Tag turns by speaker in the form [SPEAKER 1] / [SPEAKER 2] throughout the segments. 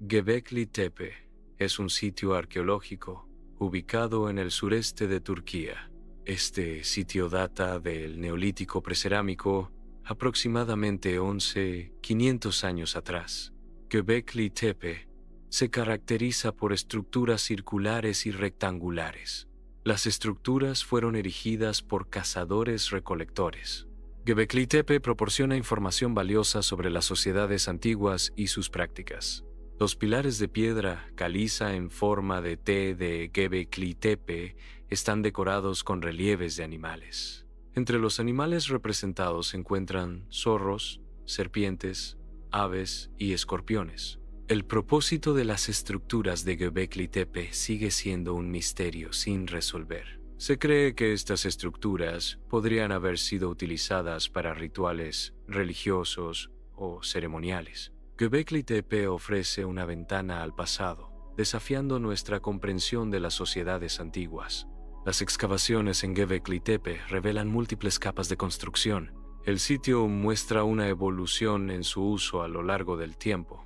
[SPEAKER 1] Göbekli Tepe es un sitio arqueológico ubicado en el sureste de Turquía. Este sitio data del Neolítico precerámico, aproximadamente 11.500 años atrás. Göbekli Tepe se caracteriza por estructuras circulares y rectangulares. Las estructuras fueron erigidas por cazadores-recolectores. Göbekli Tepe proporciona información valiosa sobre las sociedades antiguas y sus prácticas. Los pilares de piedra caliza en forma de T de Göbekli Tepe están decorados con relieves de animales. Entre los animales representados se encuentran zorros, serpientes, aves y escorpiones. El propósito de las estructuras de Göbekli Tepe sigue siendo un misterio sin resolver. Se cree que estas estructuras podrían haber sido utilizadas para rituales religiosos o ceremoniales. Göbekli Tepe ofrece una ventana al pasado, desafiando nuestra comprensión de las sociedades antiguas. Las excavaciones en Göbekli Tepe revelan múltiples capas de construcción. El sitio muestra una evolución en su uso a lo largo del tiempo,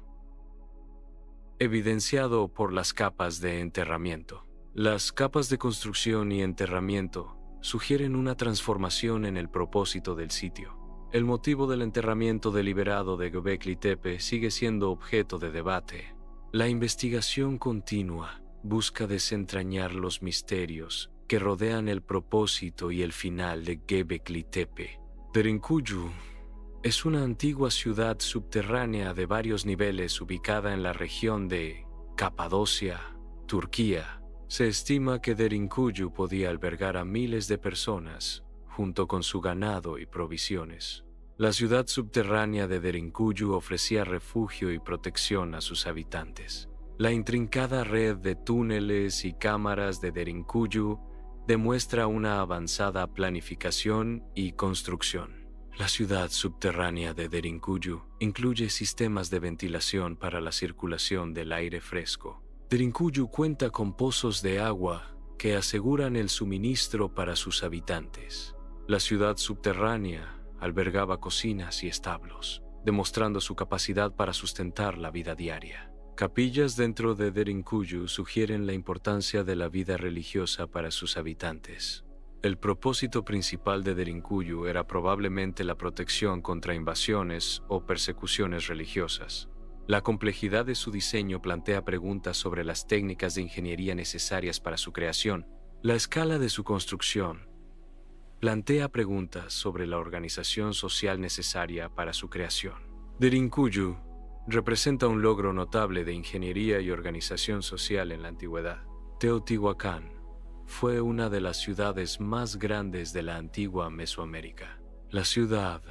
[SPEAKER 1] evidenciado por las capas de enterramiento. Las capas de construcción y enterramiento sugieren una transformación en el propósito del sitio. El motivo del enterramiento deliberado de Göbekli Tepe sigue siendo objeto de debate. La investigación continua busca desentrañar los misterios que rodean el propósito y el final de Göbekli Tepe. Derinkuyu es una antigua ciudad subterránea de varios niveles ubicada en la región de Capadocia, Turquía. Se estima que Derinkuyu podía albergar a miles de personas, junto con su ganado y provisiones. La ciudad subterránea de Derinkuyu ofrecía refugio y protección a sus habitantes. La intrincada red de túneles y cámaras de Derinkuyu demuestra una avanzada planificación y construcción. La ciudad subterránea de Derinkuyu incluye sistemas de ventilación para la circulación del aire fresco. Derinkuyu cuenta con pozos de agua que aseguran el suministro para sus habitantes. La ciudad subterránea albergaba cocinas y establos, demostrando su capacidad para sustentar la vida diaria. Capillas dentro de Derinkuyu sugieren la importancia de la vida religiosa para sus habitantes. El propósito principal de Derinkuyu era probablemente la protección contra invasiones o persecuciones religiosas. La complejidad de su diseño plantea preguntas sobre las técnicas de ingeniería necesarias para su creación. La escala de su construcción plantea preguntas sobre la organización social necesaria para su creación. Derinkuyu representa un logro notable de ingeniería y organización social en la antigüedad. Teotihuacán fue una de las ciudades más grandes de la antigua Mesoamérica. La ciudad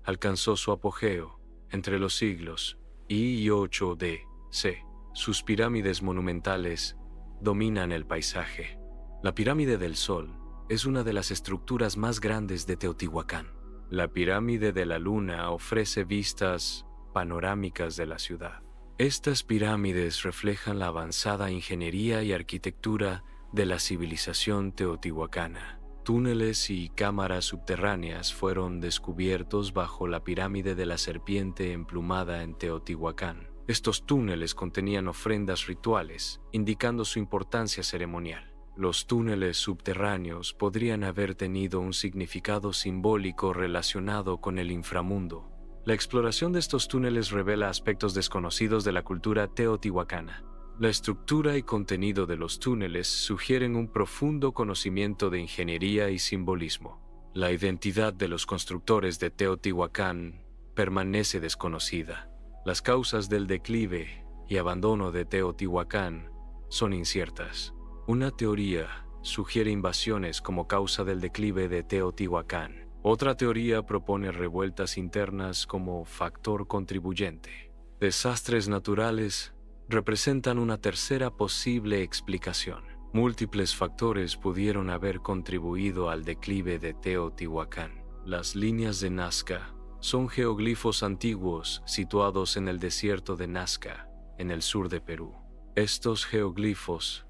[SPEAKER 1] alcanzó su apogeo entre los siglos I y 8 d.C. Sus pirámides monumentales dominan el paisaje. La pirámide del Sol es una de las estructuras más grandes de Teotihuacán. La pirámide de la Luna ofrece vistas panorámicas de la ciudad. Estas pirámides reflejan la avanzada ingeniería y arquitectura de la civilización teotihuacana. Túneles y cámaras subterráneas fueron descubiertos bajo la pirámide de la serpiente emplumada en Teotihuacán. Estos túneles contenían ofrendas rituales, indicando su importancia ceremonial. Los túneles subterráneos podrían haber tenido un significado simbólico relacionado con el inframundo. La exploración de estos túneles revela aspectos desconocidos de la cultura teotihuacana. La estructura y contenido de los túneles sugieren un profundo conocimiento de ingeniería y simbolismo. La identidad de los constructores de Teotihuacán permanece desconocida. Las causas del declive y abandono de Teotihuacán son inciertas. Una teoría sugiere invasiones como causa del declive de Teotihuacán. Otra teoría propone revueltas internas como factor contribuyente. Desastres naturales representan una tercera posible explicación. Múltiples factores pudieron haber contribuido al declive de Teotihuacán. Las líneas de Nazca son geoglifos antiguos situados en el desierto de Nazca, en el sur de Perú. Estos geoglifos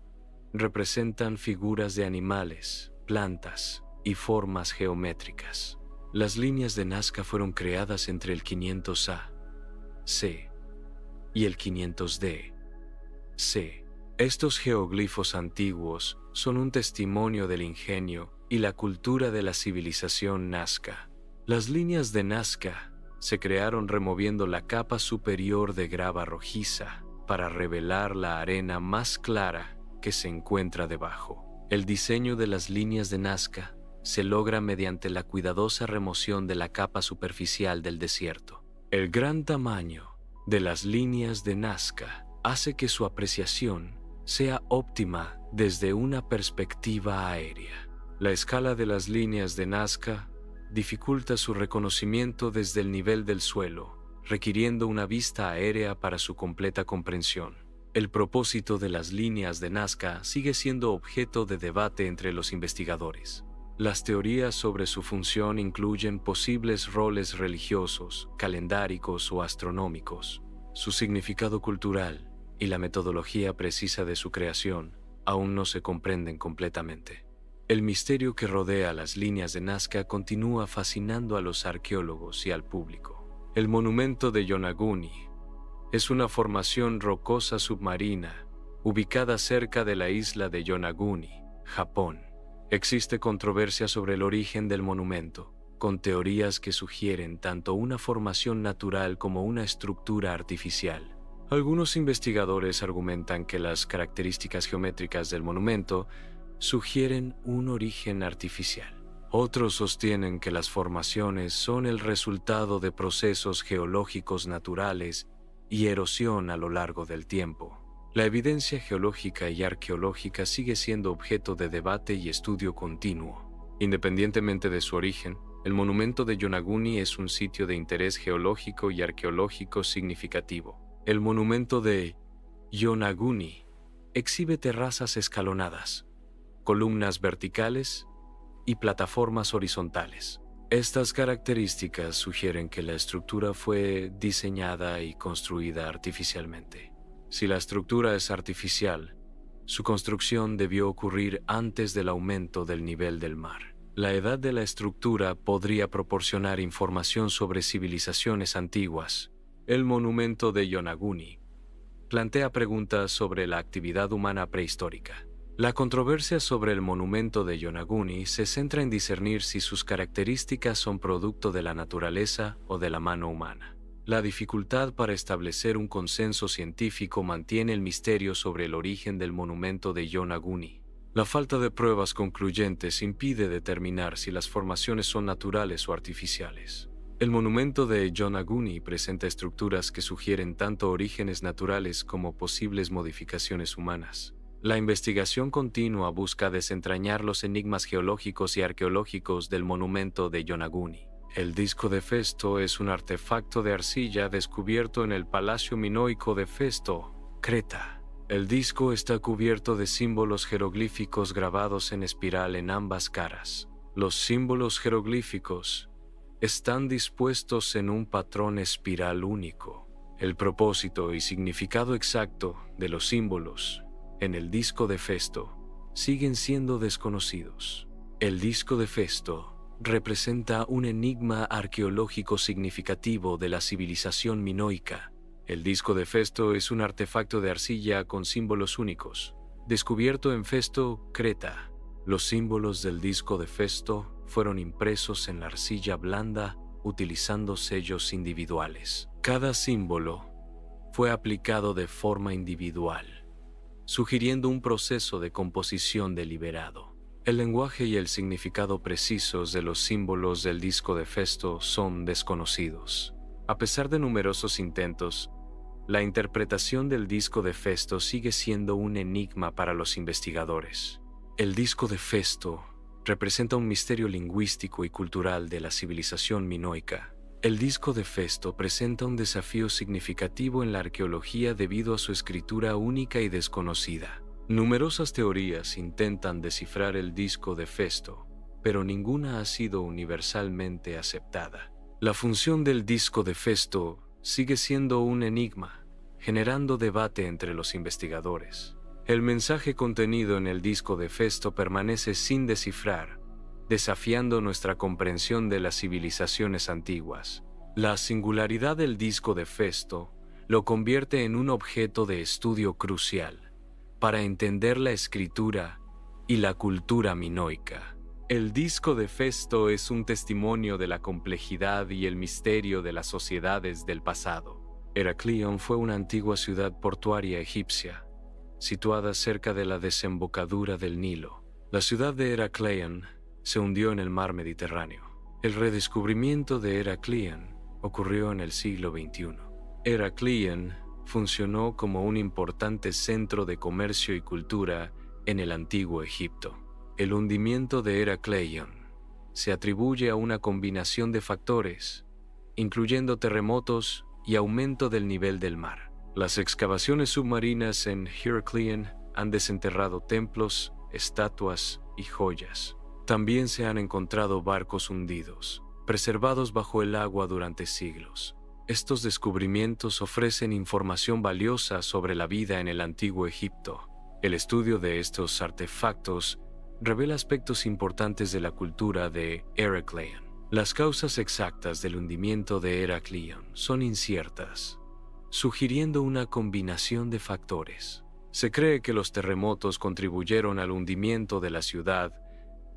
[SPEAKER 1] representan figuras de animales, plantas y formas geométricas. Las líneas de Nazca fueron creadas entre el 500 A.C. y el 500 D. C. Estos geoglifos antiguos son un testimonio del ingenio y la cultura de la civilización Nazca. Las líneas de Nazca se crearon removiendo la capa superior de grava rojiza para revelar la arena más clara que se encuentra debajo. El diseño de las líneas de Nazca se logra mediante la cuidadosa remoción de la capa superficial del desierto. El gran tamaño de las líneas de Nazca hace que su apreciación sea óptima desde una perspectiva aérea. La escala de las líneas de Nazca dificulta su reconocimiento desde el nivel del suelo, requiriendo una vista aérea para su completa comprensión. El propósito de las líneas de Nazca sigue siendo objeto de debate entre los investigadores. Las teorías sobre su función incluyen posibles roles religiosos, calendáricos o astronómicos. Su significado cultural y la metodología precisa de su creación aún no se comprenden completamente. El misterio que rodea las líneas de Nazca continúa fascinando a los arqueólogos y al público. El monumento de Yonaguni es una formación rocosa submarina ubicada cerca de la isla de Yonaguni, Japón. Existe controversia sobre el origen del monumento, con teorías que sugieren tanto una formación natural como una estructura artificial. Algunos investigadores argumentan que las características geométricas del monumento sugieren un origen artificial. Otros sostienen que las formaciones son el resultado de procesos geológicos naturales y erosión a lo largo del tiempo. La evidencia geológica y arqueológica sigue siendo objeto de debate y estudio continuo. Independientemente de su origen, el monumento de Yonaguni es un sitio de interés geológico y arqueológico significativo. El monumento de Yonaguni exhibe terrazas escalonadas, columnas verticales y plataformas horizontales. Estas características sugieren que la estructura fue diseñada y construida artificialmente. Si la estructura es artificial, su construcción debió ocurrir antes del aumento del nivel del mar. La edad de la estructura podría proporcionar información sobre civilizaciones antiguas. El monumento de Yonaguni plantea preguntas sobre la actividad humana prehistórica. La controversia sobre el monumento de Yonaguni se centra en discernir si sus características son producto de la naturaleza o de la mano humana. La dificultad para establecer un consenso científico mantiene el misterio sobre el origen del monumento de Yonaguni. La falta de pruebas concluyentes impide determinar si las formaciones son naturales o artificiales. El monumento de Yonaguni presenta estructuras que sugieren tanto orígenes naturales como posibles modificaciones humanas. La investigación continua busca desentrañar los enigmas geológicos y arqueológicos del monumento de Yonaguni. El disco de Festo es un artefacto de arcilla descubierto en el Palacio Minoico de Festo, Creta. El disco está cubierto de símbolos jeroglíficos grabados en espiral en ambas caras. Los símbolos jeroglíficos están dispuestos en un patrón espiral único. El propósito y significado exacto de los símbolos en el disco de Festo siguen siendo desconocidos. El disco de Festo representa un enigma arqueológico significativo de la civilización minoica. El disco de Festo es un artefacto de arcilla con símbolos únicos, descubierto en Festo, Creta. Los símbolos del disco de Festo fueron impresos en la arcilla blanda utilizando sellos individuales. Cada símbolo fue aplicado de forma individual, sugiriendo un proceso de composición deliberado. El lenguaje y el significado precisos de los símbolos del disco de Festo son desconocidos. A pesar de numerosos intentos, la interpretación del disco de Festo sigue siendo un enigma para los investigadores. El disco de Festo representa un misterio lingüístico y cultural de la civilización minoica. El disco de Festo presenta un desafío significativo en la arqueología debido a su escritura única y desconocida. Numerosas teorías intentan descifrar el disco de Festo, pero ninguna ha sido universalmente aceptada. La función del disco de Festo sigue siendo un enigma, generando debate entre los investigadores. El mensaje contenido en el disco de Festo permanece sin descifrar, desafiando nuestra comprensión de las civilizaciones antiguas. La singularidad del disco de Festo lo convierte en un objeto de estudio crucial para entender la escritura y la cultura minoica. El disco de Festo es un testimonio de la complejidad y el misterio de las sociedades del pasado. Heracleion fue una antigua ciudad portuaria egipcia, situada cerca de la desembocadura del Nilo. La ciudad de Heracleion se hundió en el mar Mediterráneo. El redescubrimiento de Heracleion ocurrió en el siglo XXI. Heracleion funcionó como un importante centro de comercio y cultura en el antiguo Egipto. El hundimiento de Heracleion se atribuye a una combinación de factores, incluyendo terremotos y aumento del nivel del mar. Las excavaciones submarinas en Heracleion han desenterrado templos, estatuas y joyas. También se han encontrado barcos hundidos, preservados bajo el agua durante siglos. Estos descubrimientos ofrecen información valiosa sobre la vida en el antiguo Egipto. El estudio de estos artefactos revela aspectos importantes de la cultura de Heracleion. Las causas exactas del hundimiento de Heracleion son inciertas, sugiriendo una combinación de factores. Se cree que los terremotos contribuyeron al hundimiento de la ciudad,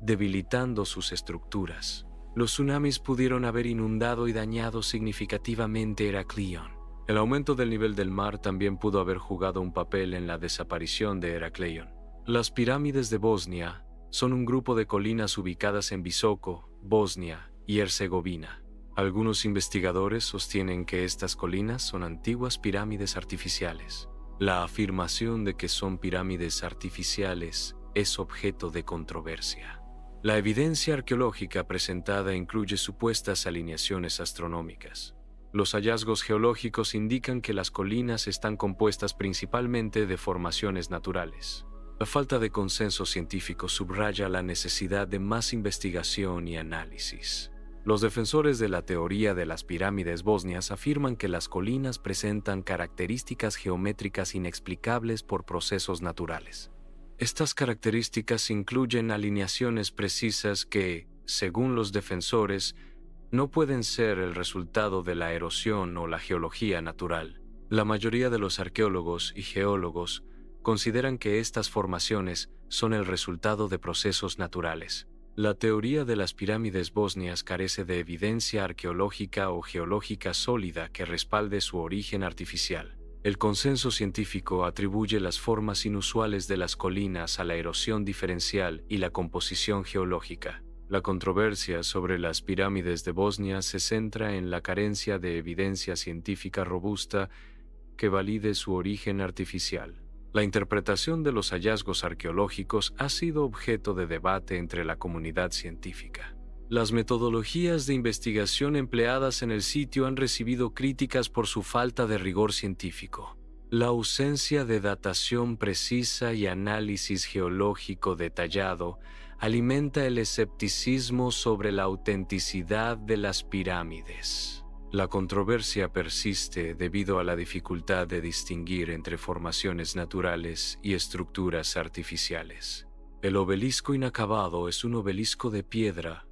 [SPEAKER 1] debilitando sus estructuras. Los tsunamis pudieron haber inundado y dañado significativamente Heracleion. El aumento del nivel del mar también pudo haber jugado un papel en la desaparición de Heracleion. Las pirámides de Bosnia son un grupo de colinas ubicadas en Visoko, Bosnia y Herzegovina. Algunos investigadores sostienen que estas colinas son antiguas pirámides artificiales. La afirmación de que son pirámides artificiales es objeto de controversia. La evidencia arqueológica presentada incluye supuestas alineaciones astronómicas. Los hallazgos geológicos indican que las colinas están compuestas principalmente de formaciones naturales. La falta de consenso científico subraya la necesidad de más investigación y análisis. Los defensores de la teoría de las pirámides bosnias afirman que las colinas presentan características geométricas inexplicables por procesos naturales. Estas características incluyen alineaciones precisas que, según los defensores, no pueden ser el resultado de la erosión o la geología natural. La mayoría de los arqueólogos y geólogos consideran que estas formaciones son el resultado de procesos naturales. La teoría de las pirámides bosnias carece de evidencia arqueológica o geológica sólida que respalde su origen artificial. El consenso científico atribuye las formas inusuales de las colinas a la erosión diferencial y la composición geológica. La controversia sobre las pirámides de Bosnia se centra en la carencia de evidencia científica robusta que valide su origen artificial. La interpretación de los hallazgos arqueológicos ha sido objeto de debate entre la comunidad científica. Las metodologías de investigación empleadas en el sitio han recibido críticas por su falta de rigor científico. La ausencia de datación precisa y análisis geológico detallado alimenta el escepticismo sobre la autenticidad de las pirámides. La controversia persiste debido a la dificultad de distinguir entre formaciones naturales y estructuras artificiales. El obelisco inacabado es un obelisco de piedra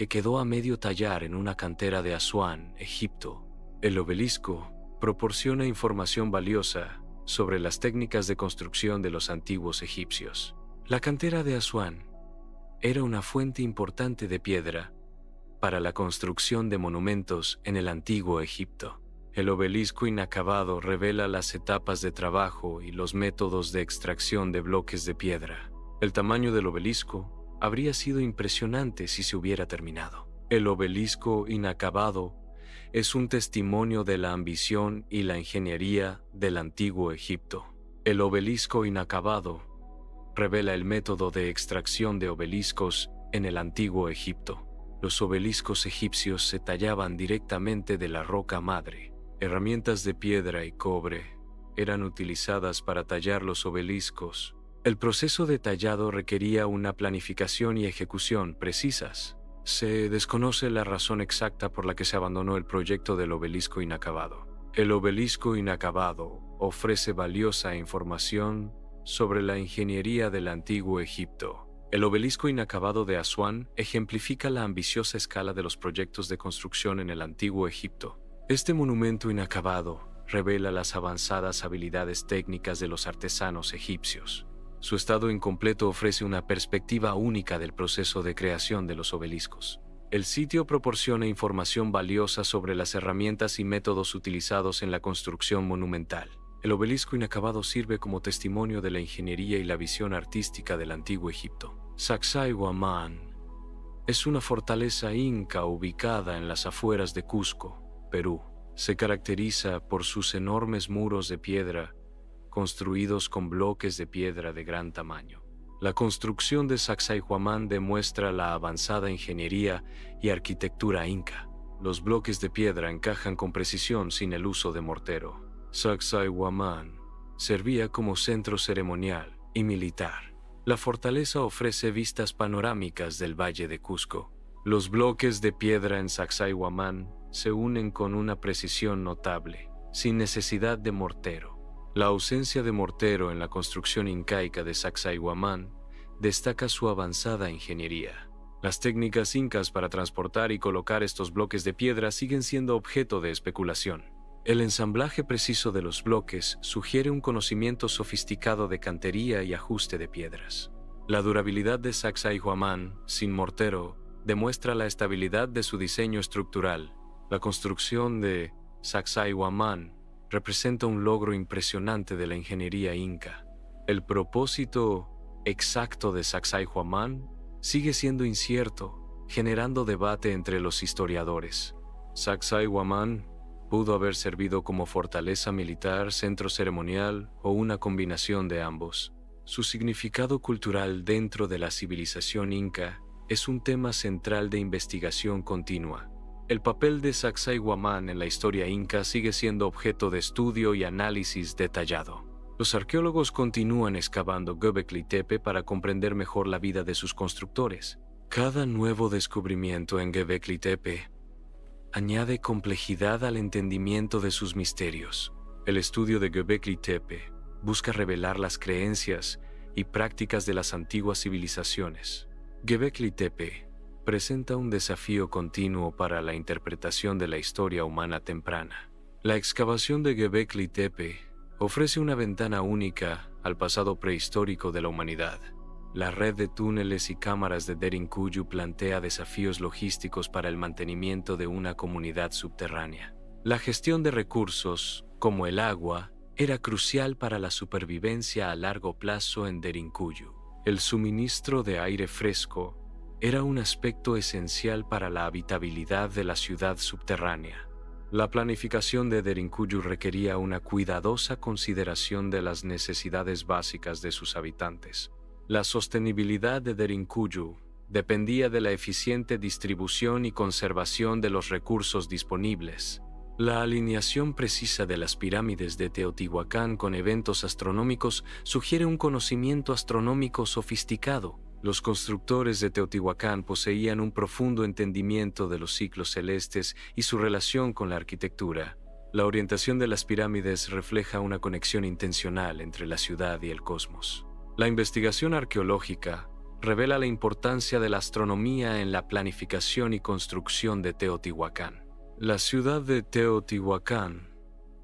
[SPEAKER 1] que quedó a medio tallar en una cantera de Asuán, Egipto. El obelisco proporciona información valiosa sobre las técnicas de construcción de los antiguos egipcios. La cantera de Asuán era una fuente importante de piedra para la construcción de monumentos en el antiguo Egipto. El obelisco inacabado revela las etapas de trabajo y los métodos de extracción de bloques de piedra. El tamaño del obelisco habría sido impresionante si se hubiera terminado. El obelisco inacabado es un testimonio de la ambición y la ingeniería del antiguo Egipto. El obelisco inacabado revela el método de extracción de obeliscos en el antiguo Egipto. Los obeliscos egipcios se tallaban directamente de la roca madre. Herramientas de piedra y cobre eran utilizadas para tallar los obeliscos. El proceso de tallado requería una planificación y ejecución precisas. Se desconoce la razón exacta por la que se abandonó el proyecto del obelisco inacabado. El obelisco inacabado ofrece valiosa información sobre la ingeniería del antiguo Egipto. El obelisco inacabado de Asuán ejemplifica la ambiciosa escala de los proyectos de construcción en el antiguo Egipto. Este monumento inacabado revela las avanzadas habilidades técnicas de los artesanos egipcios. Su estado incompleto ofrece una perspectiva única del proceso de creación de los obeliscos. El sitio proporciona información valiosa sobre las herramientas y métodos utilizados en la construcción monumental. El obelisco inacabado sirve como testimonio de la ingeniería y la visión artística del antiguo Egipto. Sacsayhuamán es una fortaleza inca ubicada en las afueras de Cusco, Perú. Se caracteriza por sus enormes muros de piedra, construidos con bloques de piedra de gran tamaño. La construcción de Sacsayhuamán demuestra la avanzada ingeniería y arquitectura inca. Los bloques de piedra encajan con precisión sin el uso de mortero. Sacsayhuamán servía como centro ceremonial y militar. La fortaleza ofrece vistas panorámicas del Valle de Cusco. Los bloques de piedra en Sacsayhuamán se unen con una precisión notable, sin necesidad de mortero. La ausencia de mortero en la construcción incaica de Sacsayhuamán destaca su avanzada ingeniería. Las técnicas incas para transportar y colocar estos bloques de piedra siguen siendo objeto de especulación. El ensamblaje preciso de los bloques sugiere un conocimiento sofisticado de cantería y ajuste de piedras. La durabilidad de Sacsayhuamán, sin mortero, demuestra la estabilidad de su diseño estructural. La construcción de Sacsayhuamán representa un logro impresionante de la ingeniería inca. El propósito exacto de Sacsayhuamán sigue siendo incierto, generando debate entre los historiadores. Sacsayhuamán pudo haber servido como fortaleza militar, centro ceremonial o una combinación de ambos. Su significado cultural dentro de la civilización inca es un tema central de investigación continua. El papel de Sacsayhuamán en la historia inca sigue siendo objeto de estudio y análisis detallado. Los arqueólogos continúan excavando Göbekli Tepe para comprender mejor la vida de sus constructores. Cada nuevo descubrimiento en Göbekli Tepe añade complejidad al entendimiento de sus misterios. El estudio de Göbekli Tepe busca revelar las creencias y prácticas de las antiguas civilizaciones. Göbekli Tepe presenta un desafío continuo para la interpretación de la historia humana temprana. La excavación de Göbekli Tepe ofrece una ventana única al pasado prehistórico de la humanidad. La red de túneles y cámaras de Derinkuyu plantea desafíos logísticos para el mantenimiento de una comunidad subterránea. La gestión de recursos, como el agua, era crucial para la supervivencia a largo plazo en Derinkuyu. El suministro de aire fresco era un aspecto esencial para la habitabilidad de la ciudad subterránea. La planificación de Derinkuyu requería una cuidadosa consideración de las necesidades básicas de sus habitantes. La sostenibilidad de Derinkuyu dependía de la eficiente distribución y conservación de los recursos disponibles. La alineación precisa de las pirámides de Teotihuacán con eventos astronómicos sugiere un conocimiento astronómico sofisticado. Los constructores de Teotihuacán poseían un profundo entendimiento de los ciclos celestes y su relación con la arquitectura. La orientación de las pirámides refleja una conexión intencional entre la ciudad y el cosmos. La investigación arqueológica revela la importancia de la astronomía en la planificación y construcción de Teotihuacán. La ciudad de Teotihuacán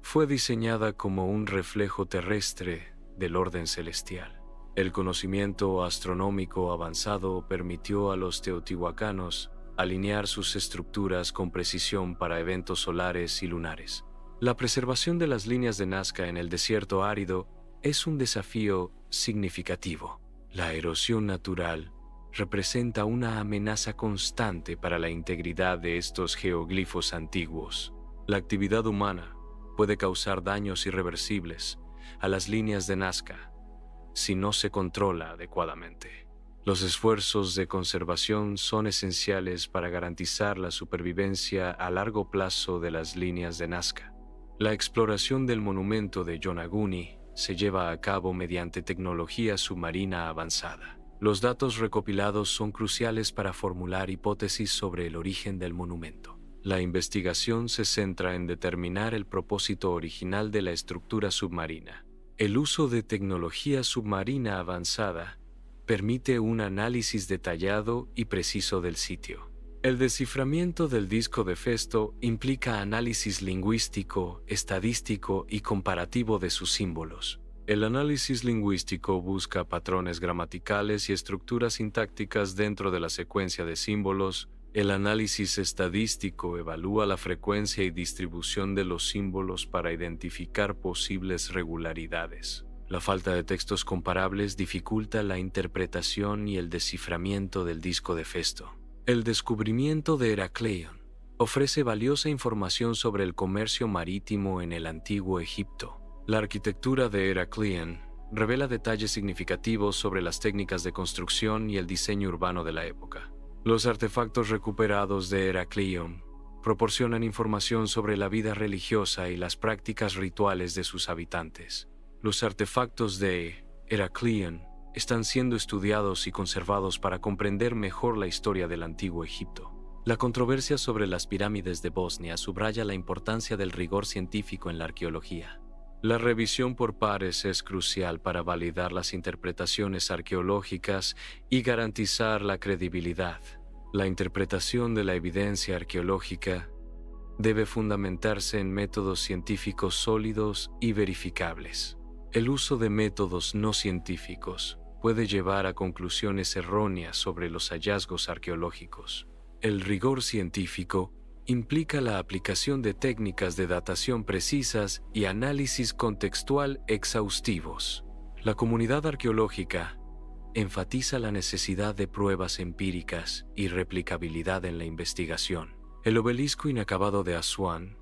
[SPEAKER 1] fue diseñada como un reflejo terrestre del orden celestial. El conocimiento astronómico avanzado permitió a los teotihuacanos alinear sus estructuras con precisión para eventos solares y lunares. La preservación de las líneas de Nazca en el desierto árido es un desafío significativo. La erosión natural representa una amenaza constante para la integridad de estos geoglifos antiguos. La actividad humana puede causar daños irreversibles a las líneas de Nazca si no se controla adecuadamente. Los esfuerzos de conservación son esenciales para garantizar la supervivencia a largo plazo de las líneas de Nazca. La exploración del monumento de Yonaguni se lleva a cabo mediante tecnología submarina avanzada. Los datos recopilados son cruciales para formular hipótesis sobre el origen del monumento. La investigación se centra en determinar el propósito original de la estructura submarina. El uso de tecnología submarina avanzada permite un análisis detallado y preciso del sitio. El desciframiento del disco de Festo implica análisis lingüístico, estadístico y comparativo de sus símbolos. El análisis lingüístico busca patrones gramaticales y estructuras sintácticas dentro de la secuencia de símbolos. El análisis estadístico evalúa la frecuencia y distribución de los símbolos para identificar posibles regularidades. La falta de textos comparables dificulta la interpretación y el desciframiento del disco de Festo. El descubrimiento de Heracleion ofrece valiosa información sobre el comercio marítimo en el antiguo Egipto. La arquitectura de Heracleion revela detalles significativos sobre las técnicas de construcción y el diseño urbano de la época. Los artefactos recuperados de Heracleion proporcionan información sobre la vida religiosa y las prácticas rituales de sus habitantes. Los artefactos de Heracleion están siendo estudiados y conservados para comprender mejor la historia del antiguo Egipto. La controversia sobre las pirámides de Bosnia subraya la importancia del rigor científico en la arqueología. La revisión por pares es crucial para validar las interpretaciones arqueológicas y garantizar la credibilidad. La interpretación de la evidencia arqueológica debe fundamentarse en métodos científicos sólidos y verificables. El uso de métodos no científicos puede llevar a conclusiones erróneas sobre los hallazgos arqueológicos. El rigor científico implica la aplicación de técnicas de datación precisas y análisis contextual exhaustivos. La comunidad arqueológica enfatiza la necesidad de pruebas empíricas y replicabilidad en la investigación. El obelisco inacabado de Asuán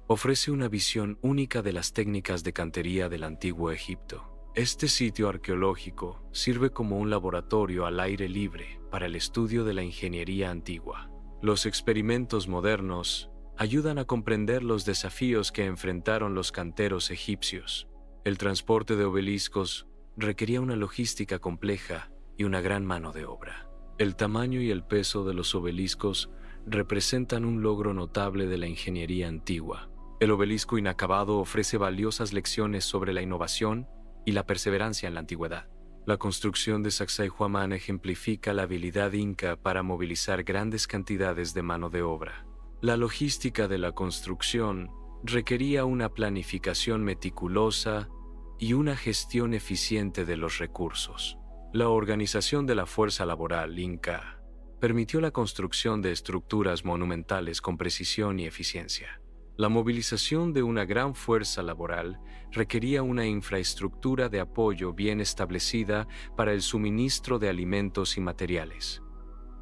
[SPEAKER 1] ofrece una visión única de las técnicas de cantería del antiguo Egipto. Este sitio arqueológico sirve como un laboratorio al aire libre para el estudio de la ingeniería antigua. Los experimentos modernos ayudan a comprender los desafíos que enfrentaron los canteros egipcios. El transporte de obeliscos requería una logística compleja y una gran mano de obra. El tamaño y el peso de los obeliscos representan un logro notable de la ingeniería antigua. El obelisco inacabado ofrece valiosas lecciones sobre la innovación y la perseverancia en la antigüedad. La construcción de Sacsayhuamán ejemplifica la habilidad inca para movilizar grandes cantidades de mano de obra. La logística de la construcción requería una planificación meticulosa y una gestión eficiente de los recursos. La organización de la fuerza laboral inca permitió la construcción de estructuras monumentales con precisión y eficiencia. La movilización de una gran fuerza laboral requería una infraestructura de apoyo bien establecida para el suministro de alimentos y materiales.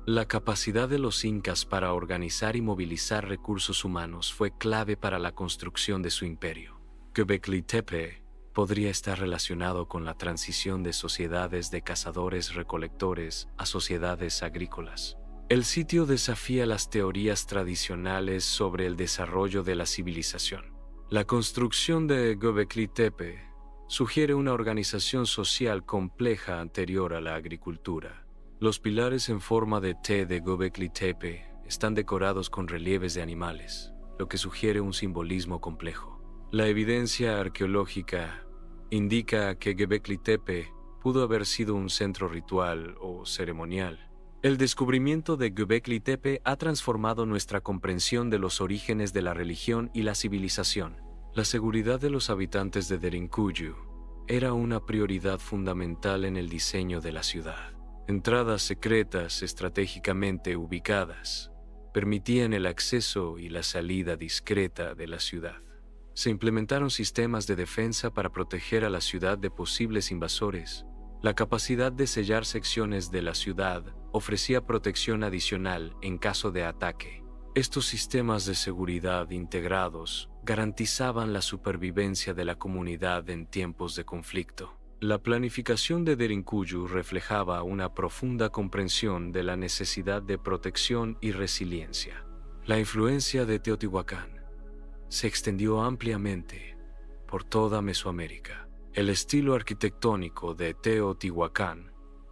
[SPEAKER 1] La capacidad de los incas para organizar y movilizar recursos humanos fue clave para la construcción de su imperio. Göbekli Tepe podría estar relacionado con la transición de sociedades de cazadores-recolectores a sociedades agrícolas. El sitio desafía las teorías tradicionales sobre el desarrollo de la civilización. La construcción de Göbekli Tepe sugiere una organización social compleja anterior a la agricultura. Los pilares en forma de T de Göbekli Tepe están decorados con relieves de animales, lo que sugiere un simbolismo complejo. La evidencia arqueológica indica que Göbekli Tepe pudo haber sido un centro ritual o ceremonial. El descubrimiento de Göbekli Tepe ha transformado nuestra comprensión de los orígenes de la religión y la civilización. La seguridad de los habitantes de Derinkuyu era una prioridad fundamental en el diseño de la ciudad. Entradas secretas estratégicamente ubicadas permitían el acceso y la salida discreta de la ciudad. Se implementaron sistemas de defensa para proteger a la ciudad de posibles invasores. La capacidad de sellar secciones de la ciudad ofrecía protección adicional en caso de ataque. Estos sistemas de seguridad integrados garantizaban la supervivencia de la comunidad en tiempos de conflicto. La planificación de Derinkuyu reflejaba una profunda comprensión de la necesidad de protección y resiliencia. La influencia de Teotihuacán se extendió ampliamente por toda Mesoamérica. El estilo arquitectónico de Teotihuacán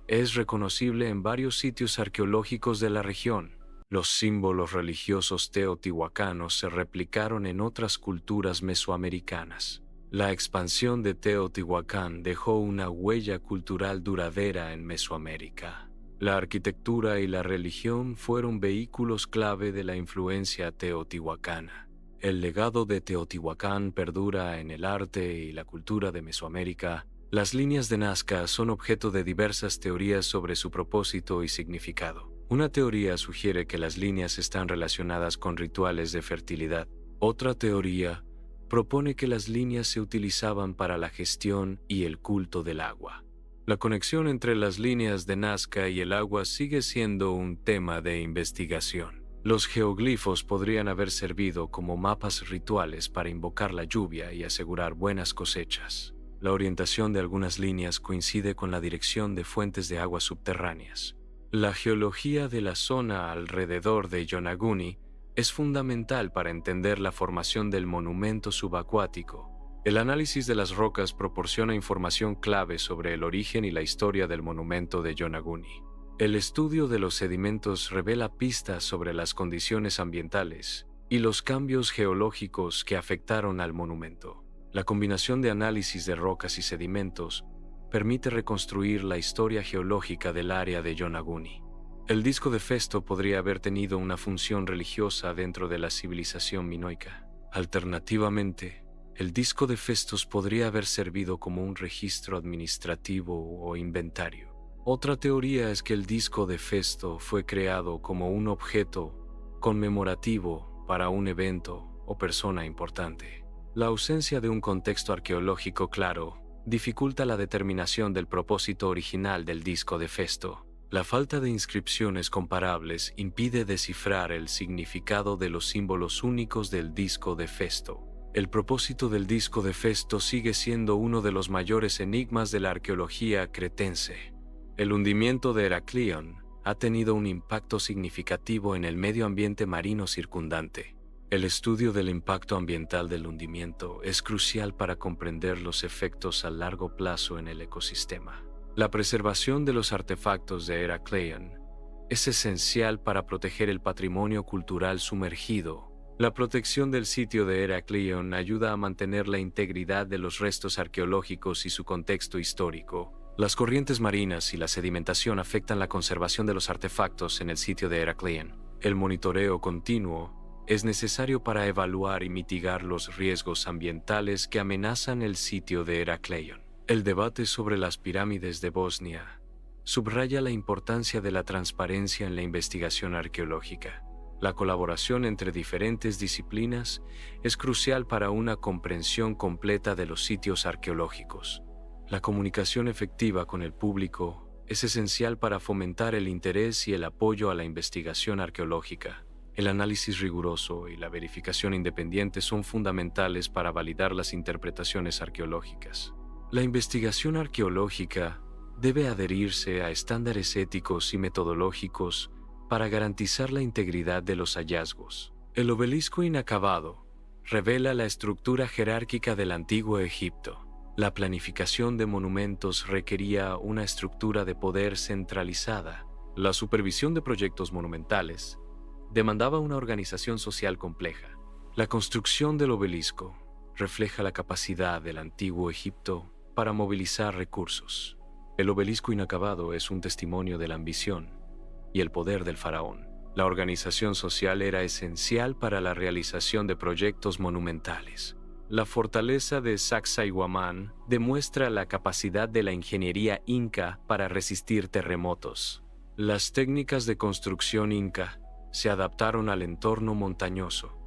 [SPEAKER 1] es reconocible en varios sitios arqueológicos de la región. Los símbolos religiosos teotihuacanos se replicaron en otras culturas mesoamericanas. La expansión de Teotihuacán dejó una huella cultural duradera en Mesoamérica. La arquitectura y la religión fueron vehículos clave de la influencia teotihuacana. El legado de Teotihuacán perdura en el arte y la cultura de Mesoamérica. Las líneas de Nazca son objeto de diversas teorías sobre su propósito y significado. Una teoría sugiere que las líneas están relacionadas con rituales de fertilidad. Otra teoría propone que las líneas se utilizaban para la gestión y el culto del agua. La conexión entre las líneas de Nazca y el agua sigue siendo un tema de investigación. Los geoglifos podrían haber servido como mapas rituales para invocar la lluvia y asegurar buenas cosechas. La orientación de algunas líneas coincide con la dirección de fuentes de agua subterráneas. La geología de la zona alrededor de Yonaguni es fundamental para entender la formación del monumento subacuático. El análisis de las rocas proporciona información clave sobre el origen y la historia del monumento de Yonaguni. El estudio de los sedimentos revela pistas sobre las condiciones ambientales y los cambios geológicos que afectaron al monumento. La combinación de análisis de rocas y sedimentos permite reconstruir la historia geológica del área de Yonaguni. El disco de Festo podría haber tenido una función religiosa dentro de la civilización minoica. Alternativamente, el disco de Festos podría haber servido como un registro administrativo o inventario. Otra teoría es que el disco de Festo fue creado como un objeto conmemorativo para un evento o persona importante. La ausencia de un contexto arqueológico claro dificulta la determinación del propósito original del disco de Festo. La falta de inscripciones comparables impide descifrar el significado de los símbolos únicos del disco de Festo. El propósito del disco de Festo sigue siendo uno de los mayores enigmas de la arqueología cretense. El hundimiento de Heracleion ha tenido un impacto significativo en el medio ambiente marino circundante. El estudio del impacto ambiental del hundimiento es crucial para comprender los efectos a largo plazo en el ecosistema. La preservación de los artefactos de Heracleion es esencial para proteger el patrimonio cultural sumergido. La protección del sitio de Heracleion ayuda a mantener la integridad de los restos arqueológicos y su contexto histórico. Las corrientes marinas y la sedimentación afectan la conservación de los artefactos en el sitio de Heracleion. El monitoreo continuo es necesario para evaluar y mitigar los riesgos ambientales que amenazan el sitio de Heracleion. El debate sobre las pirámides de Bosnia subraya la importancia de la transparencia en la investigación arqueológica. La colaboración entre diferentes disciplinas es crucial para una comprensión completa de los sitios arqueológicos. La comunicación efectiva con el público es esencial para fomentar el interés y el apoyo a la investigación arqueológica. El análisis riguroso y la verificación independiente son fundamentales para validar las interpretaciones arqueológicas. La investigación arqueológica debe adherirse a estándares éticos y metodológicos para garantizar la integridad de los hallazgos. El obelisco inacabado revela la estructura jerárquica del antiguo Egipto. La planificación de monumentos requería una estructura de poder centralizada. La supervisión de proyectos monumentales demandaba una organización social compleja. La construcción del obelisco refleja la capacidad del antiguo Egipto para movilizar recursos. El obelisco inacabado es un testimonio de la ambición y el poder del faraón. La organización social era esencial para la realización de proyectos monumentales. La fortaleza de Sacsayhuamán demuestra la capacidad de la ingeniería inca para resistir terremotos. Las técnicas de construcción inca se adaptaron al entorno montañoso,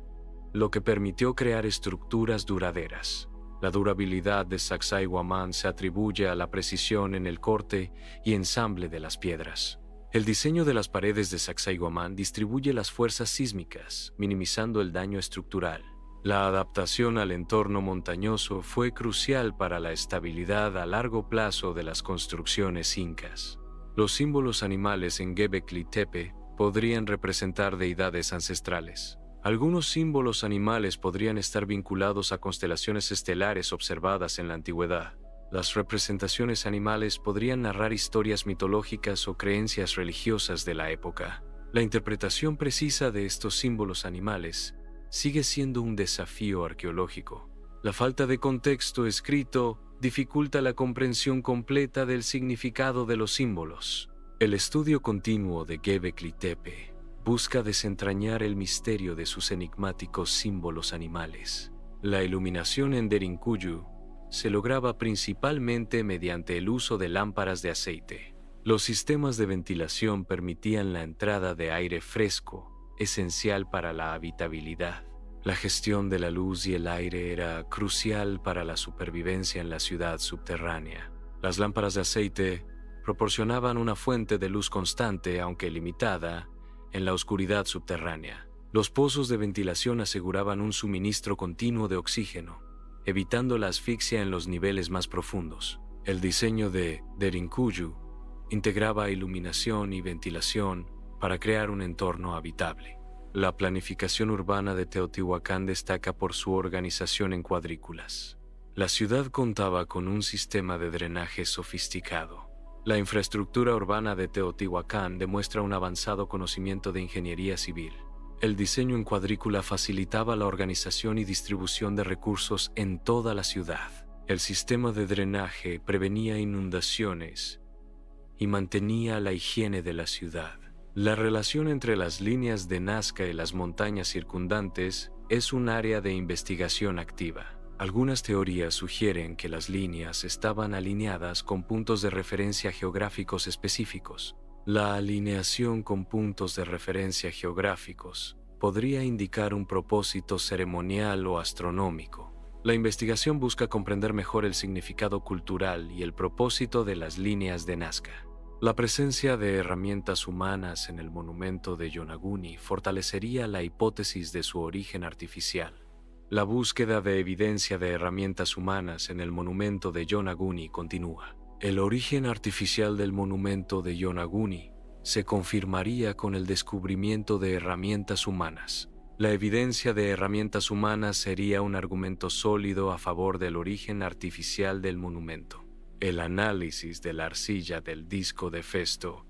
[SPEAKER 1] lo que permitió crear estructuras duraderas. La durabilidad de Sacsayhuamán se atribuye a la precisión en el corte y ensamble de las piedras. El diseño de las paredes de Sacsayhuamán distribuye las fuerzas sísmicas, minimizando el daño estructural. La adaptación al entorno montañoso fue crucial para la estabilidad a largo plazo de las construcciones incas. Los símbolos animales en Göbekli Tepe podrían representar deidades ancestrales. Algunos símbolos animales podrían estar vinculados a constelaciones estelares observadas en la antigüedad. Las representaciones animales podrían narrar historias mitológicas o creencias religiosas de la época. La interpretación precisa de estos símbolos animales sigue siendo un desafío arqueológico. La falta de contexto escrito dificulta la comprensión completa del significado de los símbolos. El estudio continuo de Göbekli Tepe busca desentrañar el misterio de sus enigmáticos símbolos animales. La iluminación en Derinkuyu se lograba principalmente mediante el uso de lámparas de aceite. Los sistemas de ventilación permitían la entrada de aire fresco, esencial para la habitabilidad. La gestión de la luz y el aire era crucial para la supervivencia en la ciudad subterránea. Las lámparas de aceite proporcionaban una fuente de luz constante, aunque limitada, en la oscuridad subterránea. Los pozos de ventilación aseguraban un suministro continuo de oxígeno, evitando la asfixia en los niveles más profundos. El diseño de Derinkuyu integraba iluminación y ventilación para crear un entorno habitable. La planificación urbana de Teotihuacán destaca por su organización en cuadrículas. La ciudad contaba con un sistema de drenaje sofisticado. La infraestructura urbana de Teotihuacán demuestra un avanzado conocimiento de ingeniería civil. El diseño en cuadrícula facilitaba la organización y distribución de recursos en toda la ciudad. El sistema de drenaje prevenía inundaciones y mantenía la higiene de la ciudad. La relación entre las líneas de Nazca y las montañas circundantes es un área de investigación activa. Algunas teorías sugieren que las líneas estaban alineadas con puntos de referencia geográficos específicos. La alineación con puntos de referencia geográficos podría indicar un propósito ceremonial o astronómico. La investigación busca comprender mejor el significado cultural y el propósito de las líneas de Nazca. La presencia de herramientas humanas en el monumento de Yonaguni fortalecería la hipótesis de su origen artificial. La búsqueda de evidencia de herramientas humanas en el monumento de Yonaguni continúa. El origen artificial del monumento de Yonaguni se confirmaría con el descubrimiento de herramientas humanas. La evidencia de herramientas humanas sería un argumento sólido a favor del origen artificial del monumento. El análisis de la arcilla del disco de Festo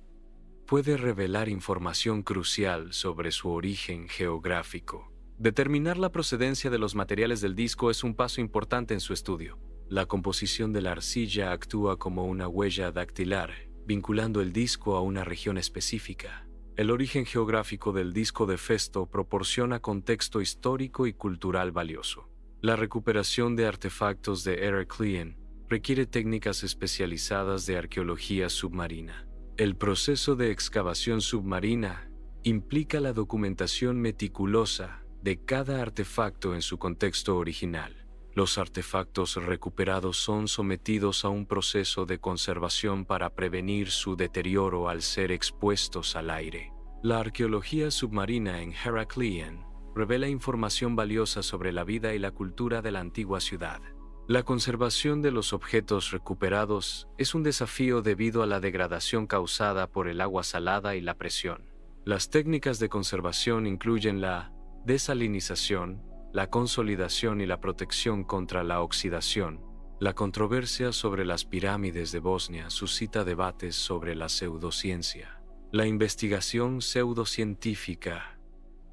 [SPEAKER 1] puede revelar información crucial sobre su origen geográfico. Determinar la procedencia de los materiales del disco es un paso importante en su estudio. La composición de la arcilla actúa como una huella dactilar, vinculando el disco a una región específica. El origen geográfico del disco de Festo proporciona contexto histórico y cultural valioso. La recuperación de artefactos de Heraklion requiere técnicas especializadas de arqueología submarina. El proceso de excavación submarina implica la documentación meticulosa de cada artefacto en su contexto original. Los artefactos recuperados son sometidos a un proceso de conservación para prevenir su deterioro al ser expuestos al aire. La arqueología submarina en Heraklion revela información valiosa sobre la vida y la cultura de la antigua ciudad. La conservación de los objetos recuperados es un desafío debido a la degradación causada por el agua salada y la presión. Las técnicas de conservación incluyen la desalinización, la consolidación y la protección contra la oxidación. La controversia sobre las pirámides de Bosnia suscita debates sobre la pseudociencia. La investigación pseudocientífica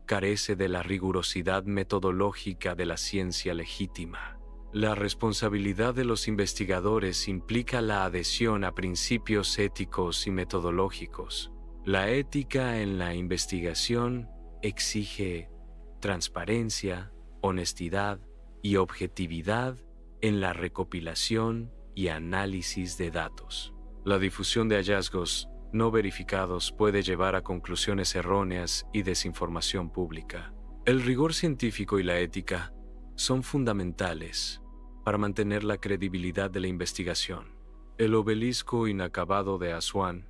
[SPEAKER 1] carece de la rigurosidad metodológica de la ciencia legítima. La responsabilidad de los investigadores implica la adhesión a principios éticos y metodológicos. La ética en la investigación exige transparencia, honestidad y objetividad en la recopilación y análisis de datos. La difusión de hallazgos no verificados puede llevar a conclusiones erróneas y desinformación pública. El rigor científico y la ética son fundamentales para mantener la credibilidad de la investigación. El obelisco inacabado de Asuán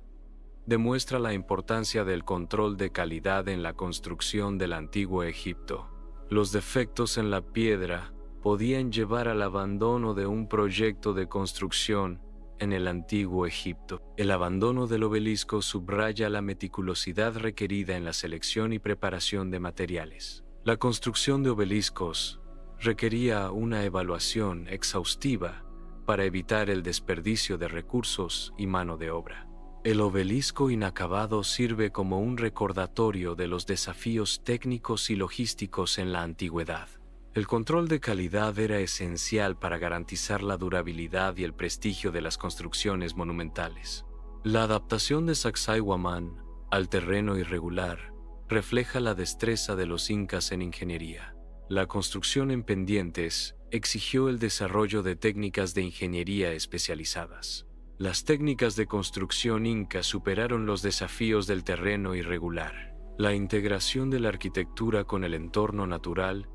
[SPEAKER 1] demuestra la importancia del control de calidad en la construcción del antiguo Egipto. Los defectos en la piedra podían llevar al abandono de un proyecto de construcción en el antiguo Egipto. El abandono del obelisco subraya la meticulosidad requerida en la selección y preparación de materiales. La construcción de obeliscos requería una evaluación exhaustiva para evitar el desperdicio de recursos y mano de obra. El obelisco inacabado sirve como un recordatorio de los desafíos técnicos y logísticos en la antigüedad. El control de calidad era esencial para garantizar la durabilidad y el prestigio de las construcciones monumentales. La adaptación de Sacsayhuamán al terreno irregular refleja la destreza de los incas en ingeniería. La construcción en pendientes exigió el desarrollo de técnicas de ingeniería especializadas. Las técnicas de construcción inca superaron los desafíos del terreno irregular. La integración de la arquitectura con el entorno natural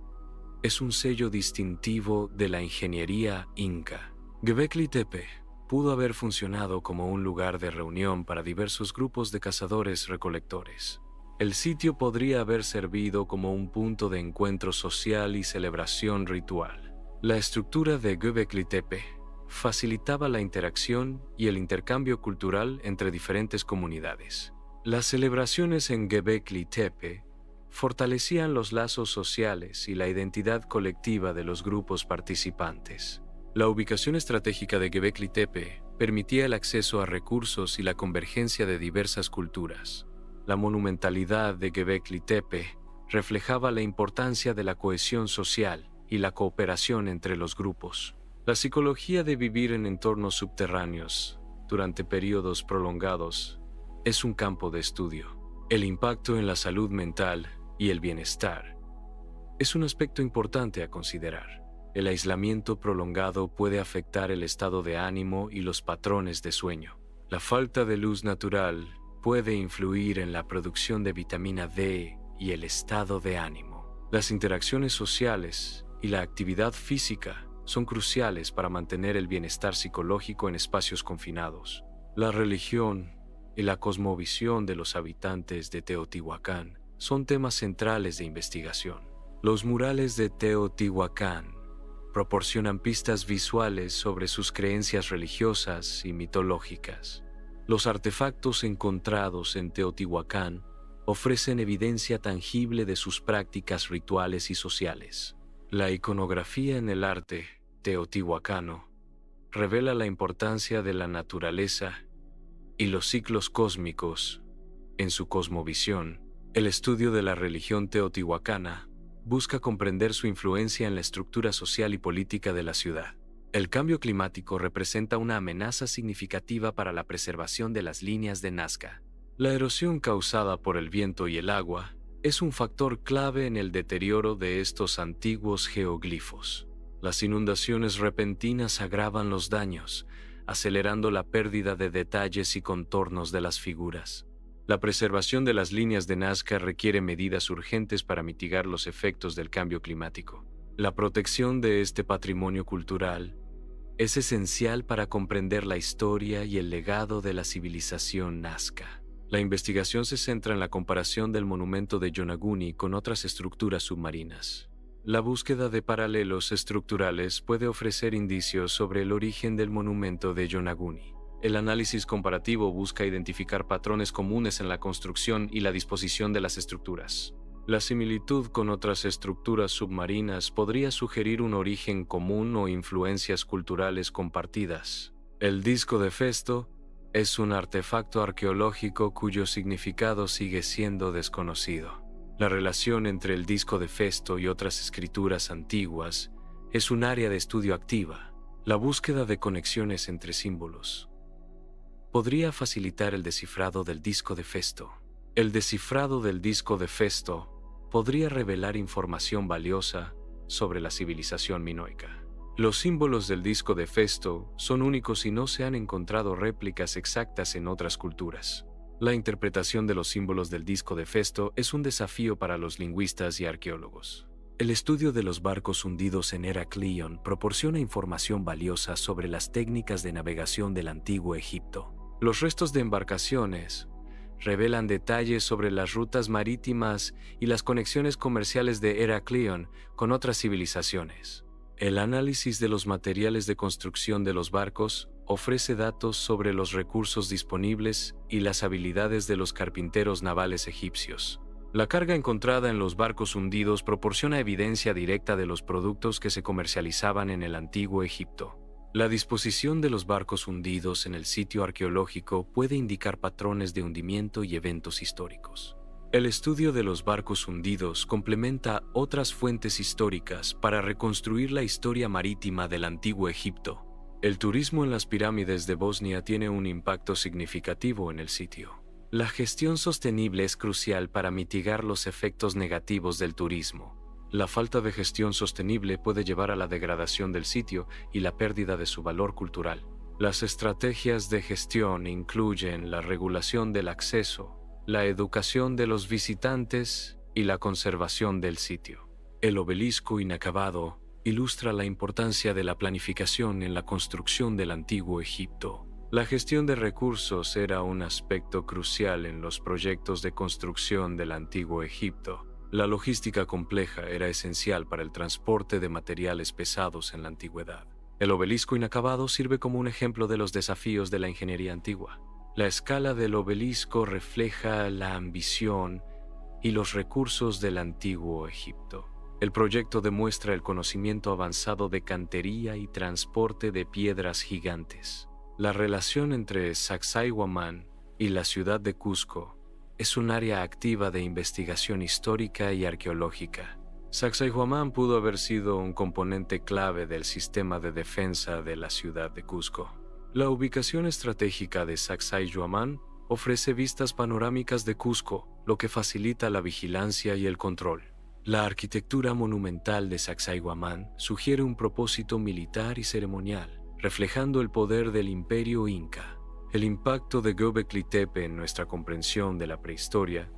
[SPEAKER 1] es un sello distintivo de la ingeniería inca. Göbekli Tepe pudo haber funcionado como un lugar de reunión para diversos grupos de cazadores-recolectores. El sitio podría haber servido como un punto de encuentro social y celebración ritual. La estructura de Göbekli Tepe facilitaba la interacción y el intercambio cultural entre diferentes comunidades. Las celebraciones en Göbekli Tepe fortalecían los lazos sociales y la identidad colectiva de los grupos participantes. La ubicación estratégica de Göbekli Tepe permitía el acceso a recursos y la convergencia de diversas culturas. La monumentalidad de Göbekli Tepe reflejaba la importancia de la cohesión social y la cooperación entre los grupos. La psicología de vivir en entornos subterráneos durante periodos prolongados es un campo de estudio. El impacto en la salud mental y el bienestar es un aspecto importante a considerar. El aislamiento prolongado puede afectar el estado de ánimo y los patrones de sueño. La falta de luz natural puede influir en la producción de vitamina D y el estado de ánimo. Las interacciones sociales y la actividad física son cruciales para mantener el bienestar psicológico en espacios confinados. La religión y la cosmovisión de los habitantes de Teotihuacán son temas centrales de investigación. Los murales de Teotihuacán proporcionan pistas visuales sobre sus creencias religiosas y mitológicas. Los artefactos encontrados en Teotihuacán ofrecen evidencia tangible de sus prácticas rituales y sociales. La iconografía en el arte teotihuacano revela la importancia de la naturaleza y los ciclos cósmicos en su cosmovisión. El estudio de la religión teotihuacana busca comprender su influencia en la estructura social y política de la ciudad. El cambio climático representa una amenaza significativa para la preservación de las líneas de Nazca. La erosión causada por el viento y el agua es un factor clave en el deterioro de estos antiguos geoglifos. Las inundaciones repentinas agravan los daños, acelerando la pérdida de detalles y contornos de las figuras. La preservación de las líneas de Nazca requiere medidas urgentes para mitigar los efectos del cambio climático. La protección de este patrimonio cultural es esencial para comprender la historia y el legado de la civilización Nazca. La investigación se centra en la comparación del monumento de Yonaguni con otras estructuras submarinas. La búsqueda de paralelos estructurales puede ofrecer indicios sobre el origen del monumento de Yonaguni. El análisis comparativo busca identificar patrones comunes en la construcción y la disposición de las estructuras. La similitud con otras estructuras submarinas podría sugerir un origen común o influencias culturales compartidas. El disco de Festo es un artefacto arqueológico cuyo significado sigue siendo desconocido. La relación entre el disco de Festo y otras escrituras antiguas es un área de estudio activa. La búsqueda de conexiones entre símbolos podría facilitar el descifrado del disco de Festo. El descifrado del disco de Festo podría revelar información valiosa sobre la civilización minoica. Los símbolos del disco de Festo son únicos y no se han encontrado réplicas exactas en otras culturas. La interpretación de los símbolos del disco de Festo es un desafío para los lingüistas y arqueólogos. El estudio de los barcos hundidos en Heraclión proporciona información valiosa sobre las técnicas de navegación del antiguo Egipto. Los restos de embarcaciones revelan detalles sobre las rutas marítimas y las conexiones comerciales de Heraclión con otras civilizaciones. El análisis de los materiales de construcción de los barcos ofrece datos sobre los recursos disponibles y las habilidades de los carpinteros navales egipcios. La carga encontrada en los barcos hundidos proporciona evidencia directa de los productos que se comercializaban en el antiguo Egipto. La disposición de los barcos hundidos en el sitio arqueológico puede indicar patrones de hundimiento y eventos históricos. El estudio de los barcos hundidos complementa otras fuentes históricas para reconstruir la historia marítima del antiguo Egipto. El turismo en las pirámides de Bosnia tiene un impacto significativo en el sitio. La gestión sostenible es crucial para mitigar los efectos negativos del turismo. La falta de gestión sostenible puede llevar a la degradación del sitio y la pérdida de su valor cultural. Las estrategias de gestión incluyen la regulación del acceso, la educación de los visitantes y la conservación del sitio. El obelisco inacabado ilustra la importancia de la planificación en la construcción del antiguo Egipto. La gestión de recursos era un aspecto crucial en los proyectos de construcción del antiguo Egipto. La logística compleja era esencial para el transporte de materiales pesados en la antigüedad. El obelisco inacabado sirve como un ejemplo de los desafíos de la ingeniería antigua. La escala del obelisco refleja la ambición y los recursos del antiguo Egipto. El proyecto demuestra el conocimiento avanzado de cantería y transporte de piedras gigantes. La relación entre Sacsayhuamán y la ciudad de Cusco es un área activa de investigación histórica y arqueológica. Sacsayhuamán pudo haber sido un componente clave del sistema de defensa de la ciudad de Cusco. La ubicación estratégica de Sacsayhuamán ofrece vistas panorámicas de Cusco, lo que facilita la vigilancia y el control. La arquitectura monumental de Sacsayhuamán sugiere un propósito militar y ceremonial, reflejando el poder del imperio inca. El impacto de Göbekli Tepe en nuestra comprensión de la prehistoria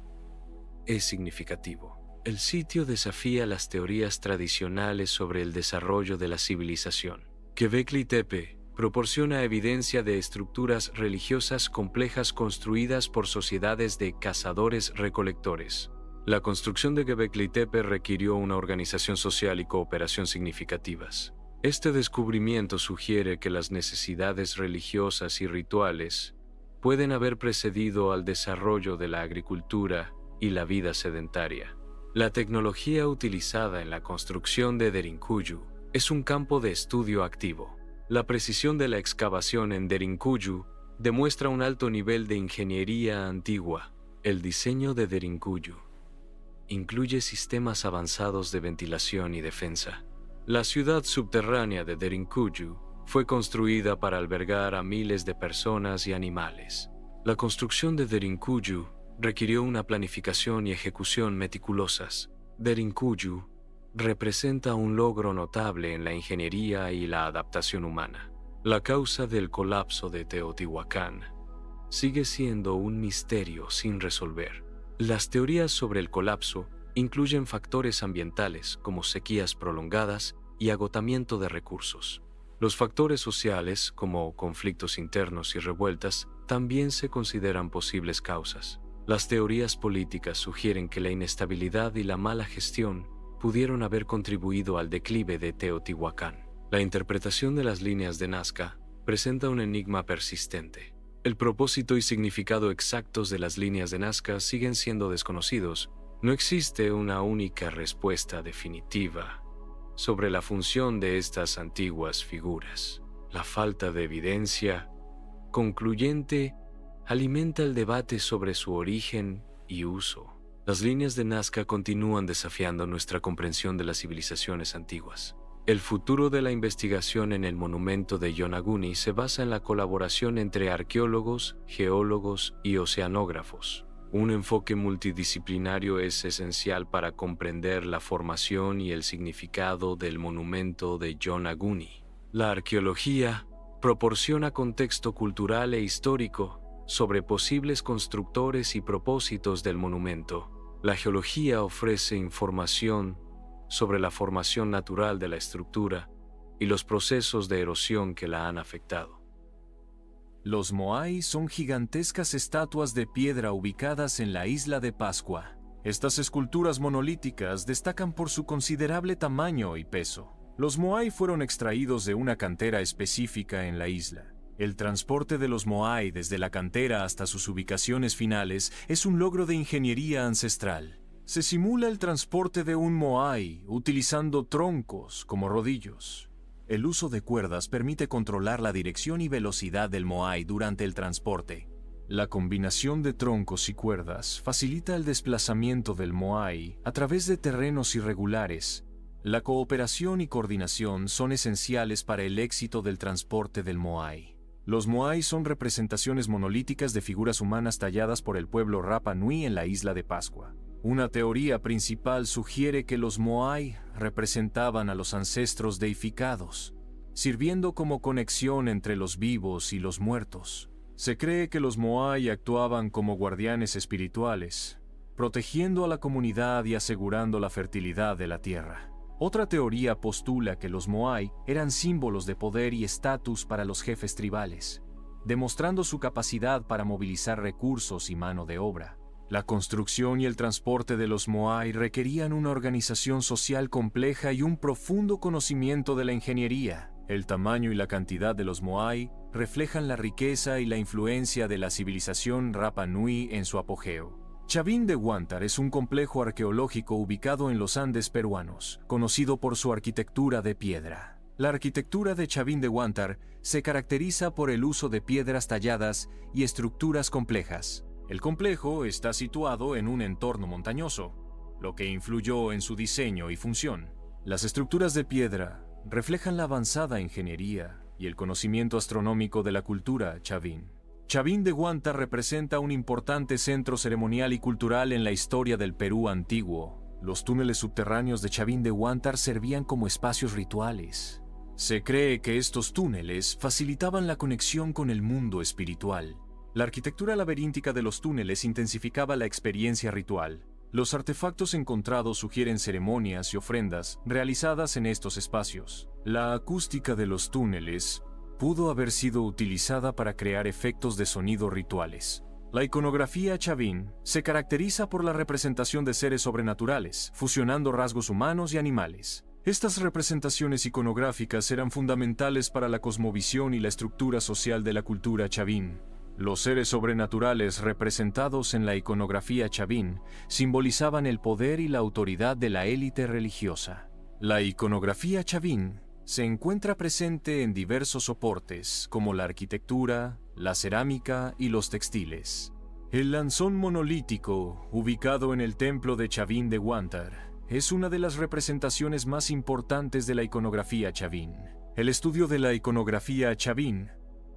[SPEAKER 1] es significativo. El sitio desafía las teorías tradicionales sobre el desarrollo de la civilización. Göbekli Tepe proporciona evidencia de estructuras religiosas complejas construidas por sociedades de cazadores-recolectores. La construcción de Göbekli Tepe requirió una organización social y cooperación significativas. Este descubrimiento sugiere que las necesidades religiosas y rituales pueden haber precedido al desarrollo de la agricultura y la vida sedentaria. La tecnología utilizada en la construcción de Derinkuyu es un campo de estudio activo. La precisión de la excavación en Derinkuyu demuestra un alto nivel de ingeniería antigua. El diseño de Derinkuyu incluye sistemas avanzados de ventilación y defensa. La ciudad subterránea de Derinkuyu fue construida para albergar a miles de personas y animales. La construcción de Derinkuyu requirió una planificación y ejecución meticulosas. Derinkuyu representa un logro notable en la ingeniería y la adaptación humana. La causa del colapso de Teotihuacán sigue siendo un misterio sin resolver. Las teorías sobre el colapso incluyen factores ambientales como sequías prolongadas y agotamiento de recursos. Los factores sociales, como conflictos internos y revueltas, también se consideran posibles causas. Las teorías políticas sugieren que la inestabilidad y la mala gestión pudieron haber contribuido al declive de Teotihuacán. La interpretación de las líneas de Nazca presenta un enigma persistente. El propósito y significado exactos de las líneas de Nazca siguen siendo desconocidos. No existe una única respuesta definitiva sobre la función de estas antiguas figuras. La falta de evidencia concluyente alimenta el debate sobre su origen y uso. Las líneas de Nazca continúan desafiando nuestra comprensión de las civilizaciones antiguas. El futuro de la investigación en el monumento de Yonaguni se basa en la colaboración entre arqueólogos, geólogos y oceanógrafos. Un enfoque multidisciplinario es esencial para comprender la formación y el significado del monumento de Yonaguni. La arqueología proporciona contexto cultural e histórico sobre posibles constructores y propósitos del monumento. La geología ofrece información sobre la formación natural de la estructura y los procesos de erosión que la han afectado.
[SPEAKER 2] Los moai son gigantescas estatuas de piedra ubicadas en la isla de Pascua. Estas esculturas monolíticas destacan por su considerable tamaño y peso. Los moai fueron extraídos de una cantera específica en la isla. El transporte de los moai desde la cantera hasta sus ubicaciones finales es un logro de ingeniería ancestral. Se simula el transporte de un moai utilizando troncos como rodillos. El uso de cuerdas permite controlar la dirección y velocidad del moai durante el transporte. La combinación de troncos y cuerdas facilita el desplazamiento del moai a través de terrenos irregulares. La cooperación y coordinación son esenciales para el éxito del transporte del Moai. Los Moai son representaciones monolíticas de figuras humanas talladas por el pueblo Rapa Nui en la isla de Pascua. Una teoría principal sugiere que los Moai representaban a los ancestros deificados, sirviendo como conexión entre los vivos y los muertos. Se cree que los Moai actuaban como guardianes espirituales, protegiendo a la comunidad y asegurando la fertilidad de la tierra. Otra teoría postula que los Moai eran símbolos de poder y estatus para los jefes tribales, demostrando su capacidad para movilizar recursos y mano de obra. La construcción y el transporte de los Moai requerían una organización social compleja y un profundo conocimiento de la ingeniería. El tamaño y la cantidad de los Moai reflejan la riqueza y la influencia de la civilización Rapa Nui en su apogeo. Chavín de Huántar es un complejo arqueológico ubicado en los Andes peruanos, conocido por su arquitectura de piedra. La arquitectura de Chavín de Huántar se caracteriza por el uso de piedras talladas y estructuras complejas. El complejo está situado en un entorno montañoso, lo que influyó en su diseño y función. Las estructuras de piedra reflejan la avanzada ingeniería y el conocimiento astronómico de la cultura chavín. Chavín de Huántar representa un importante centro ceremonial y cultural en la historia del Perú antiguo. Los túneles subterráneos de Chavín de Huántar servían como espacios rituales. Se cree que estos túneles facilitaban la conexión con el mundo espiritual. La arquitectura laberíntica de los túneles intensificaba la experiencia ritual. Los artefactos encontrados sugieren ceremonias y ofrendas realizadas en estos espacios. La acústica de los túneles pudo haber sido utilizada para crear efectos de sonido rituales. La iconografía chavín se caracteriza por la representación de seres sobrenaturales, fusionando rasgos humanos y animales. Estas representaciones iconográficas eran fundamentales para la cosmovisión y la estructura social de la cultura chavín. Los seres sobrenaturales representados en la iconografía chavín simbolizaban el poder y la autoridad de la élite religiosa. La iconografía chavín se encuentra presente en diversos soportes, como la arquitectura, la cerámica y los textiles. El lanzón monolítico, ubicado en el templo de Chavín de Huántar, es una de las representaciones más importantes de la iconografía chavín. El estudio de la iconografía chavín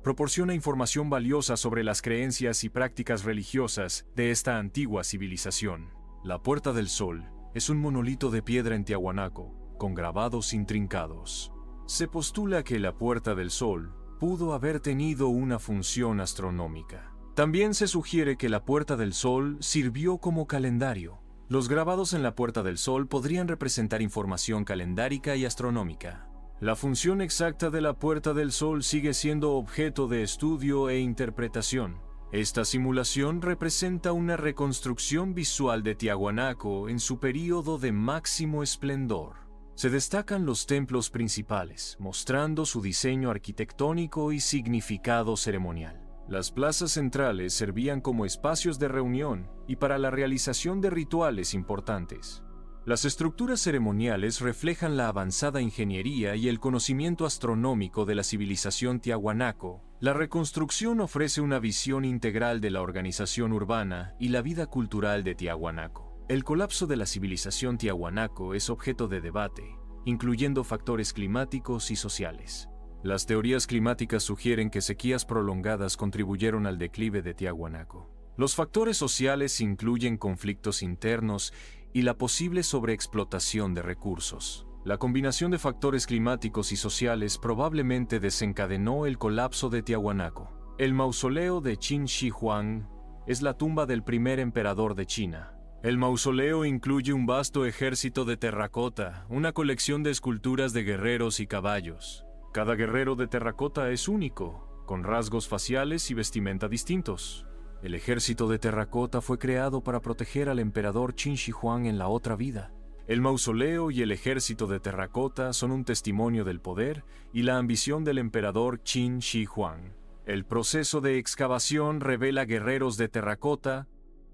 [SPEAKER 2] proporciona información valiosa sobre las creencias y prácticas religiosas de esta antigua civilización. La Puerta del Sol es un monolito de piedra en Tiahuanaco, con grabados intrincados. Se postula que la Puerta del Sol pudo haber tenido una función astronómica. También se sugiere que la Puerta del Sol sirvió como calendario. Los grabados en la Puerta del Sol podrían representar información calendárica y astronómica. La función exacta de la Puerta del Sol sigue siendo objeto de estudio e interpretación. Esta simulación representa una reconstrucción visual de Tiahuanaco en su período de máximo esplendor. Se destacan los templos principales, mostrando su diseño arquitectónico y significado ceremonial. Las plazas centrales servían como espacios de reunión y para la realización de rituales importantes. Las estructuras ceremoniales reflejan la avanzada ingeniería y el conocimiento astronómico de la civilización tiahuanaco. La reconstrucción ofrece una visión integral de la organización urbana y la vida cultural de Tiahuanaco. El colapso de la civilización tiahuanaco es objeto de debate, incluyendo factores climáticos y sociales. Las teorías climáticas sugieren que sequías prolongadas contribuyeron al declive de Tiahuanaco. Los factores sociales incluyen conflictos internos y la posible sobreexplotación de recursos. La combinación de factores climáticos y sociales probablemente desencadenó el colapso de Tiahuanaco. El mausoleo de Qin Shi Huang es la tumba del primer emperador de China. El mausoleo incluye un vasto ejército de terracota, una colección de esculturas de guerreros y caballos. Cada guerrero de terracota es único, con rasgos faciales y vestimenta distintos. El ejército de terracota fue creado para proteger al emperador Qin Shi Huang en la otra vida. El mausoleo y el ejército de terracota son un testimonio del poder y la ambición del emperador Qin Shi Huang. El proceso de excavación revela guerreros de terracota,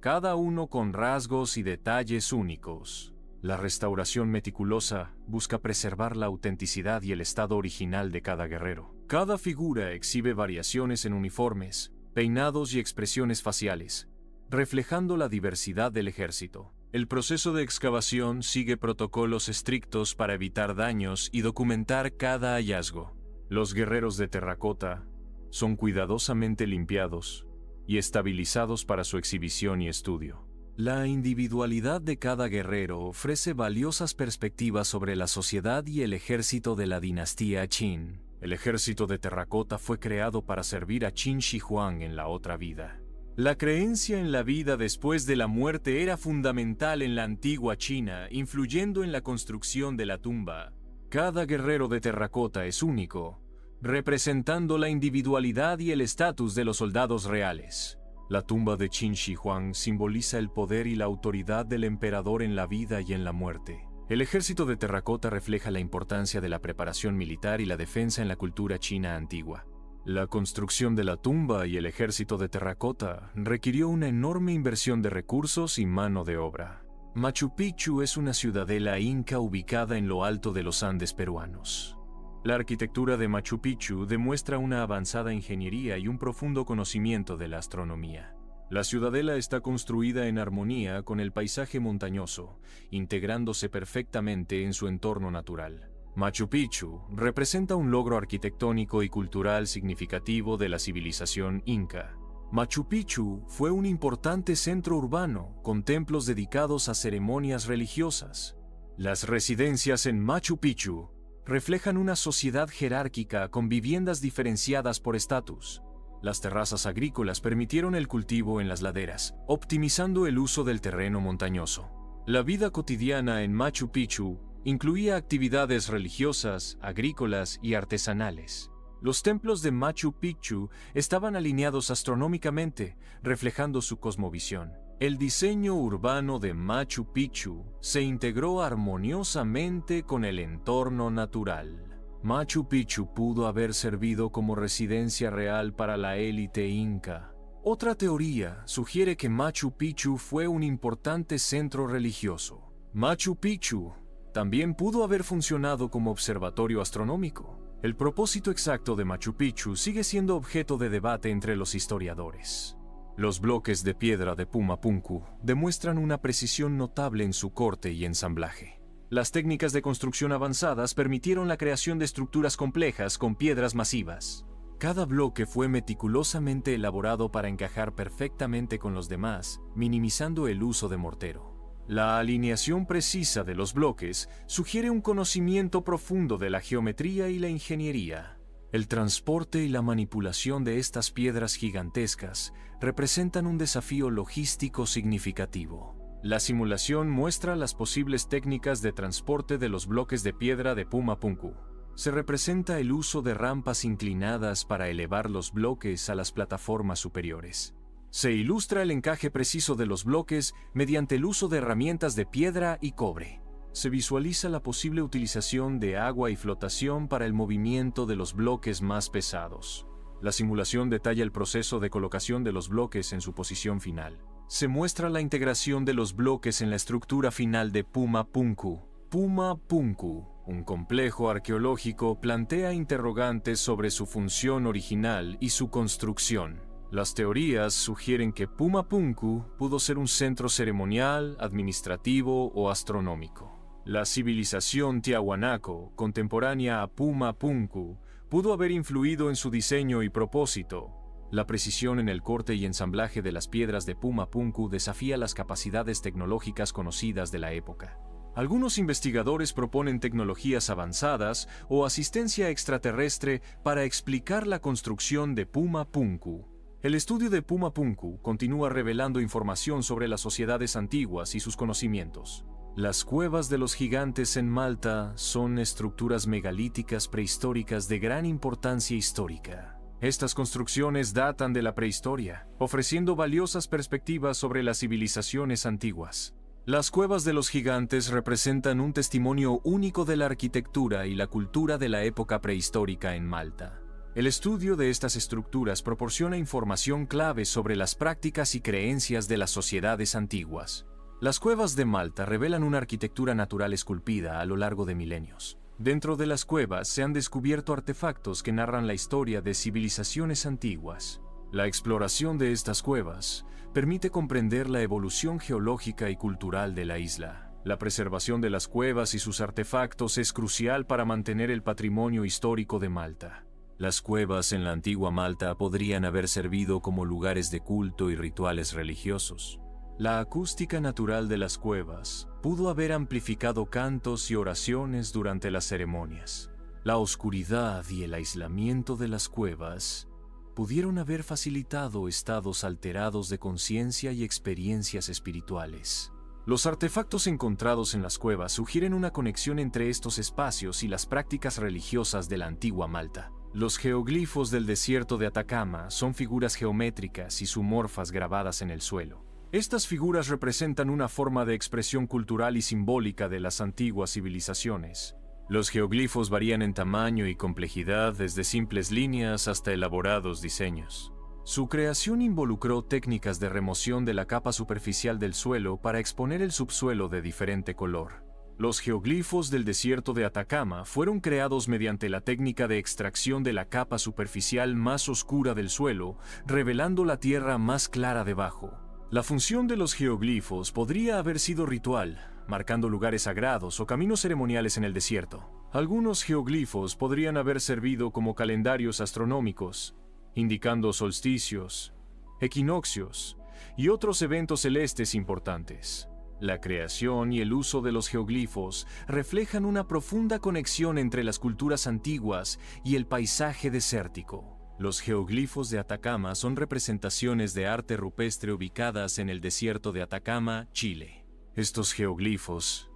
[SPEAKER 2] cada uno con rasgos y detalles únicos. La restauración meticulosa busca preservar la autenticidad y el estado original de cada guerrero. Cada figura exhibe variaciones en uniformes, peinados y expresiones faciales, reflejando la diversidad del ejército. El proceso de excavación sigue protocolos estrictos para evitar daños y documentar cada hallazgo. Los guerreros de terracota son cuidadosamente limpiados y estabilizados para su exhibición y estudio. La individualidad de cada guerrero ofrece valiosas perspectivas sobre la sociedad y el ejército de la dinastía Qin. El ejército de terracota fue creado para servir a Qin Shi Huang en la otra vida. La creencia en la vida después de la muerte era fundamental en la antigua China, influyendo en la construcción de la tumba. Cada guerrero de terracota es único, representando la individualidad y el estatus de los soldados reales. La tumba de Qin Shi Huang simboliza el poder y la autoridad del emperador en la vida y en la muerte. El ejército de terracota refleja la importancia de la preparación militar y la defensa en la cultura china antigua. La construcción de la tumba y el ejército de terracota requirió una enorme inversión de recursos y mano de obra. Machu Picchu es una ciudadela inca ubicada en lo alto de los Andes peruanos. La arquitectura de Machu Picchu demuestra una avanzada ingeniería y un profundo conocimiento de la astronomía. La ciudadela está construida en armonía con el paisaje montañoso, integrándose perfectamente en su entorno natural. Machu Picchu representa un logro arquitectónico y cultural significativo de la civilización inca. Machu Picchu fue un importante centro urbano con templos dedicados a ceremonias religiosas. Las residencias en Machu Picchu reflejan una sociedad jerárquica con viviendas diferenciadas por estatus. Las terrazas agrícolas permitieron el cultivo en las laderas, optimizando el uso del terreno montañoso. La vida cotidiana en Machu Picchu incluía actividades religiosas, agrícolas y artesanales. Los templos de Machu Picchu estaban alineados astronómicamente, reflejando su cosmovisión. El diseño urbano de Machu Picchu se integró armoniosamente con el entorno natural. Machu Picchu pudo haber servido como residencia real para la élite inca. Otra teoría sugiere que Machu Picchu fue un importante centro religioso. Machu Picchu también pudo haber funcionado como observatorio astronómico. El propósito exacto de Machu Picchu sigue siendo objeto de debate entre los historiadores. Los bloques de piedra de Puma Punku demuestran una precisión notable en su corte y ensamblaje. Las técnicas de construcción avanzadas permitieron la creación de estructuras complejas con piedras masivas. Cada bloque fue meticulosamente elaborado para encajar perfectamente con los demás, minimizando el uso de mortero. La alineación precisa de los bloques sugiere un conocimiento profundo de la geometría y la ingeniería. El transporte y la manipulación de estas piedras gigantescas representan un desafío logístico significativo. La simulación muestra las posibles técnicas de transporte de los bloques de piedra de Puma Punku. Se representa el uso de rampas inclinadas para elevar los bloques a las plataformas superiores. Se ilustra el encaje preciso de los bloques mediante el uso de herramientas de piedra y cobre. Se visualiza la posible utilización de agua y flotación para el movimiento de los bloques más pesados. La simulación detalla el proceso de colocación de los bloques en su posición final. Se muestra la integración de los bloques en la estructura final de Puma Punku. Puma Punku, un complejo arqueológico, plantea interrogantes sobre su función original y su construcción. Las teorías sugieren que Puma Punku pudo ser un centro ceremonial, administrativo o astronómico. La civilización Tiahuanaco, contemporánea a Puma Punku, pudo haber influido en su diseño y propósito. La precisión en el corte y ensamblaje de las piedras de Puma Punku desafía las capacidades tecnológicas conocidas de la época. Algunos investigadores proponen tecnologías avanzadas o asistencia extraterrestre para explicar la construcción de Puma Punku. El estudio de Puma Punku continúa revelando información sobre las sociedades antiguas y sus conocimientos. Las cuevas de los gigantes en Malta son estructuras megalíticas prehistóricas de gran importancia histórica. Estas construcciones datan de la prehistoria, ofreciendo valiosas perspectivas sobre las civilizaciones antiguas. Las cuevas de los gigantes representan un testimonio único de la arquitectura y la cultura de la época prehistórica en Malta. El estudio de estas estructuras proporciona información clave sobre las prácticas y creencias de las sociedades antiguas. Las cuevas de Malta revelan una arquitectura natural esculpida a lo largo de milenios. Dentro de las cuevas se han descubierto artefactos que narran la historia de civilizaciones antiguas. La exploración de estas cuevas permite comprender la evolución geológica y cultural de la isla. La preservación de las cuevas y sus artefactos es crucial para mantener el patrimonio histórico de Malta. Las cuevas en la antigua Malta podrían haber servido como lugares de culto y rituales religiosos. La acústica natural de las cuevas pudo haber amplificado cantos y oraciones durante las ceremonias. La oscuridad y el aislamiento de las cuevas pudieron haber facilitado estados alterados de conciencia y experiencias espirituales. Los artefactos encontrados en las cuevas sugieren una conexión entre estos espacios y las prácticas religiosas de la antigua Malta. Los geoglifos del desierto de Atacama son figuras geométricas y zoomorfas grabadas en el suelo. Estas figuras representan una forma de expresión cultural y simbólica de las antiguas civilizaciones. Los geoglifos varían en tamaño y complejidad desde simples líneas hasta elaborados diseños. Su creación involucró técnicas de remoción de la capa superficial del suelo para exponer el subsuelo de diferente color. Los geoglifos del desierto de Atacama fueron creados mediante la técnica de extracción de la capa superficial más oscura del suelo, revelando la tierra más clara debajo. La función de los geoglifos podría haber sido ritual, marcando lugares sagrados o caminos ceremoniales en el desierto. Algunos geoglifos podrían haber servido como calendarios astronómicos, indicando solsticios, equinoccios y otros eventos celestes importantes. La creación y el uso de los geoglifos reflejan una profunda conexión entre las culturas antiguas y el paisaje desértico. Los geoglifos de Atacama son representaciones de arte rupestre ubicadas en el desierto de Atacama, Chile. Estos geoglifos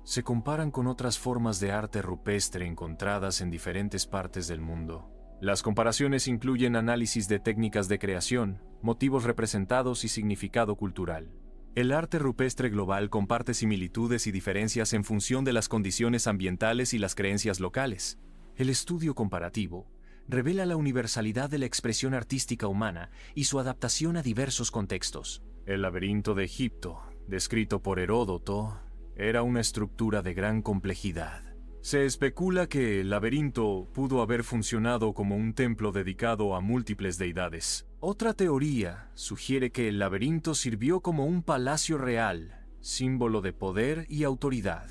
[SPEAKER 2] se comparan con otras formas de arte rupestre encontradas en diferentes partes del mundo. Las comparaciones incluyen análisis de técnicas de creación, motivos representados y significado cultural. El arte rupestre global comparte similitudes y diferencias en función de las condiciones ambientales y las creencias locales. El estudio comparativo revela la universalidad de la expresión artística humana y su adaptación a diversos contextos. El laberinto de Egipto, descrito por Heródoto, era una estructura de gran complejidad. Se especula que el laberinto pudo haber funcionado como un templo dedicado a múltiples deidades. Otra teoría sugiere que el laberinto sirvió como un palacio real, símbolo de poder y autoridad.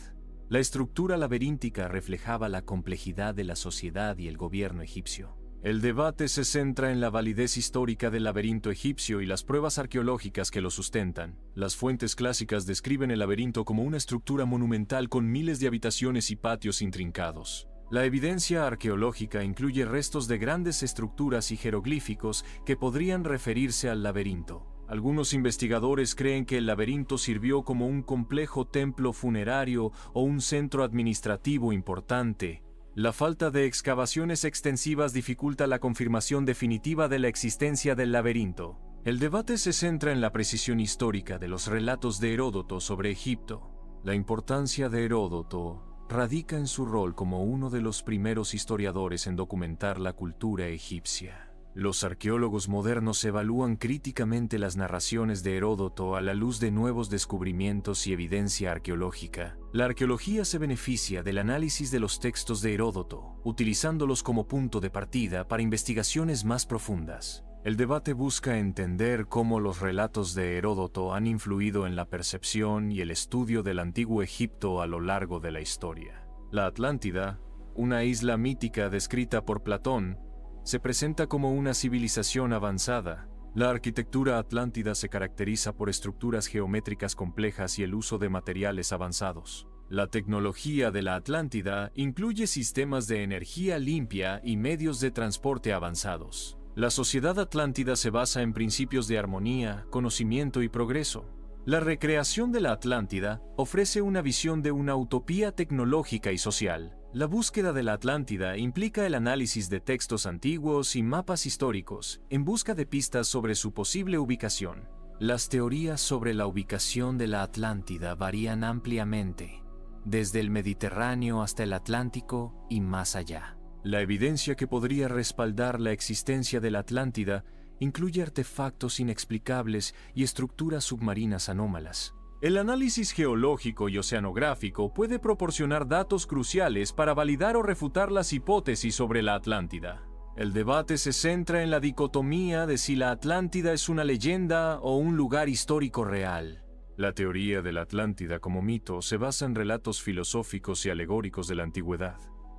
[SPEAKER 2] La estructura laberíntica reflejaba la complejidad de la sociedad y el gobierno egipcio. El debate se centra en la validez histórica del laberinto egipcio y las pruebas arqueológicas que lo sustentan. Las fuentes clásicas describen el laberinto como una estructura monumental con miles de habitaciones y patios intrincados. La evidencia arqueológica incluye restos de grandes estructuras y jeroglíficos que podrían referirse al laberinto. Algunos investigadores creen que el laberinto sirvió como un complejo templo funerario o un centro administrativo importante. La falta de excavaciones extensivas dificulta la confirmación definitiva de la existencia del laberinto. El debate se centra en la precisión histórica de los relatos de Heródoto sobre Egipto. La importancia de Heródoto radica en su rol como uno de los primeros historiadores en documentar la cultura egipcia. Los arqueólogos modernos evalúan críticamente las narraciones de Heródoto a la luz de nuevos descubrimientos y evidencia arqueológica. La arqueología se beneficia del análisis de los textos de Heródoto, utilizándolos como punto de partida para investigaciones más profundas. El debate busca entender cómo los relatos de Heródoto han influido en la percepción y el estudio del antiguo Egipto a lo largo de la historia. La Atlántida, una isla mítica descrita por Platón, se presenta como una civilización avanzada. La arquitectura atlántida se caracteriza por estructuras geométricas complejas y el uso de materiales avanzados. La tecnología de la Atlántida incluye sistemas de energía limpia y medios de transporte avanzados. La sociedad atlántida se basa en principios de armonía, conocimiento y progreso. La recreación de la Atlántida ofrece una visión de una utopía tecnológica y social. La búsqueda de la Atlántida implica el análisis de textos antiguos y mapas históricos en busca de pistas sobre su posible ubicación. Las teorías sobre la ubicación de la Atlántida varían ampliamente, desde el Mediterráneo hasta el Atlántico y más allá. La evidencia que podría respaldar la existencia de la Atlántida incluye artefactos inexplicables y estructuras submarinas anómalas. El análisis geológico y oceanográfico puede proporcionar datos cruciales para validar o refutar las hipótesis sobre la Atlántida. El debate se centra en la dicotomía de si la Atlántida es una leyenda o un lugar histórico real. La teoría de la Atlántida como mito se basa en relatos filosóficos y alegóricos de la antigüedad.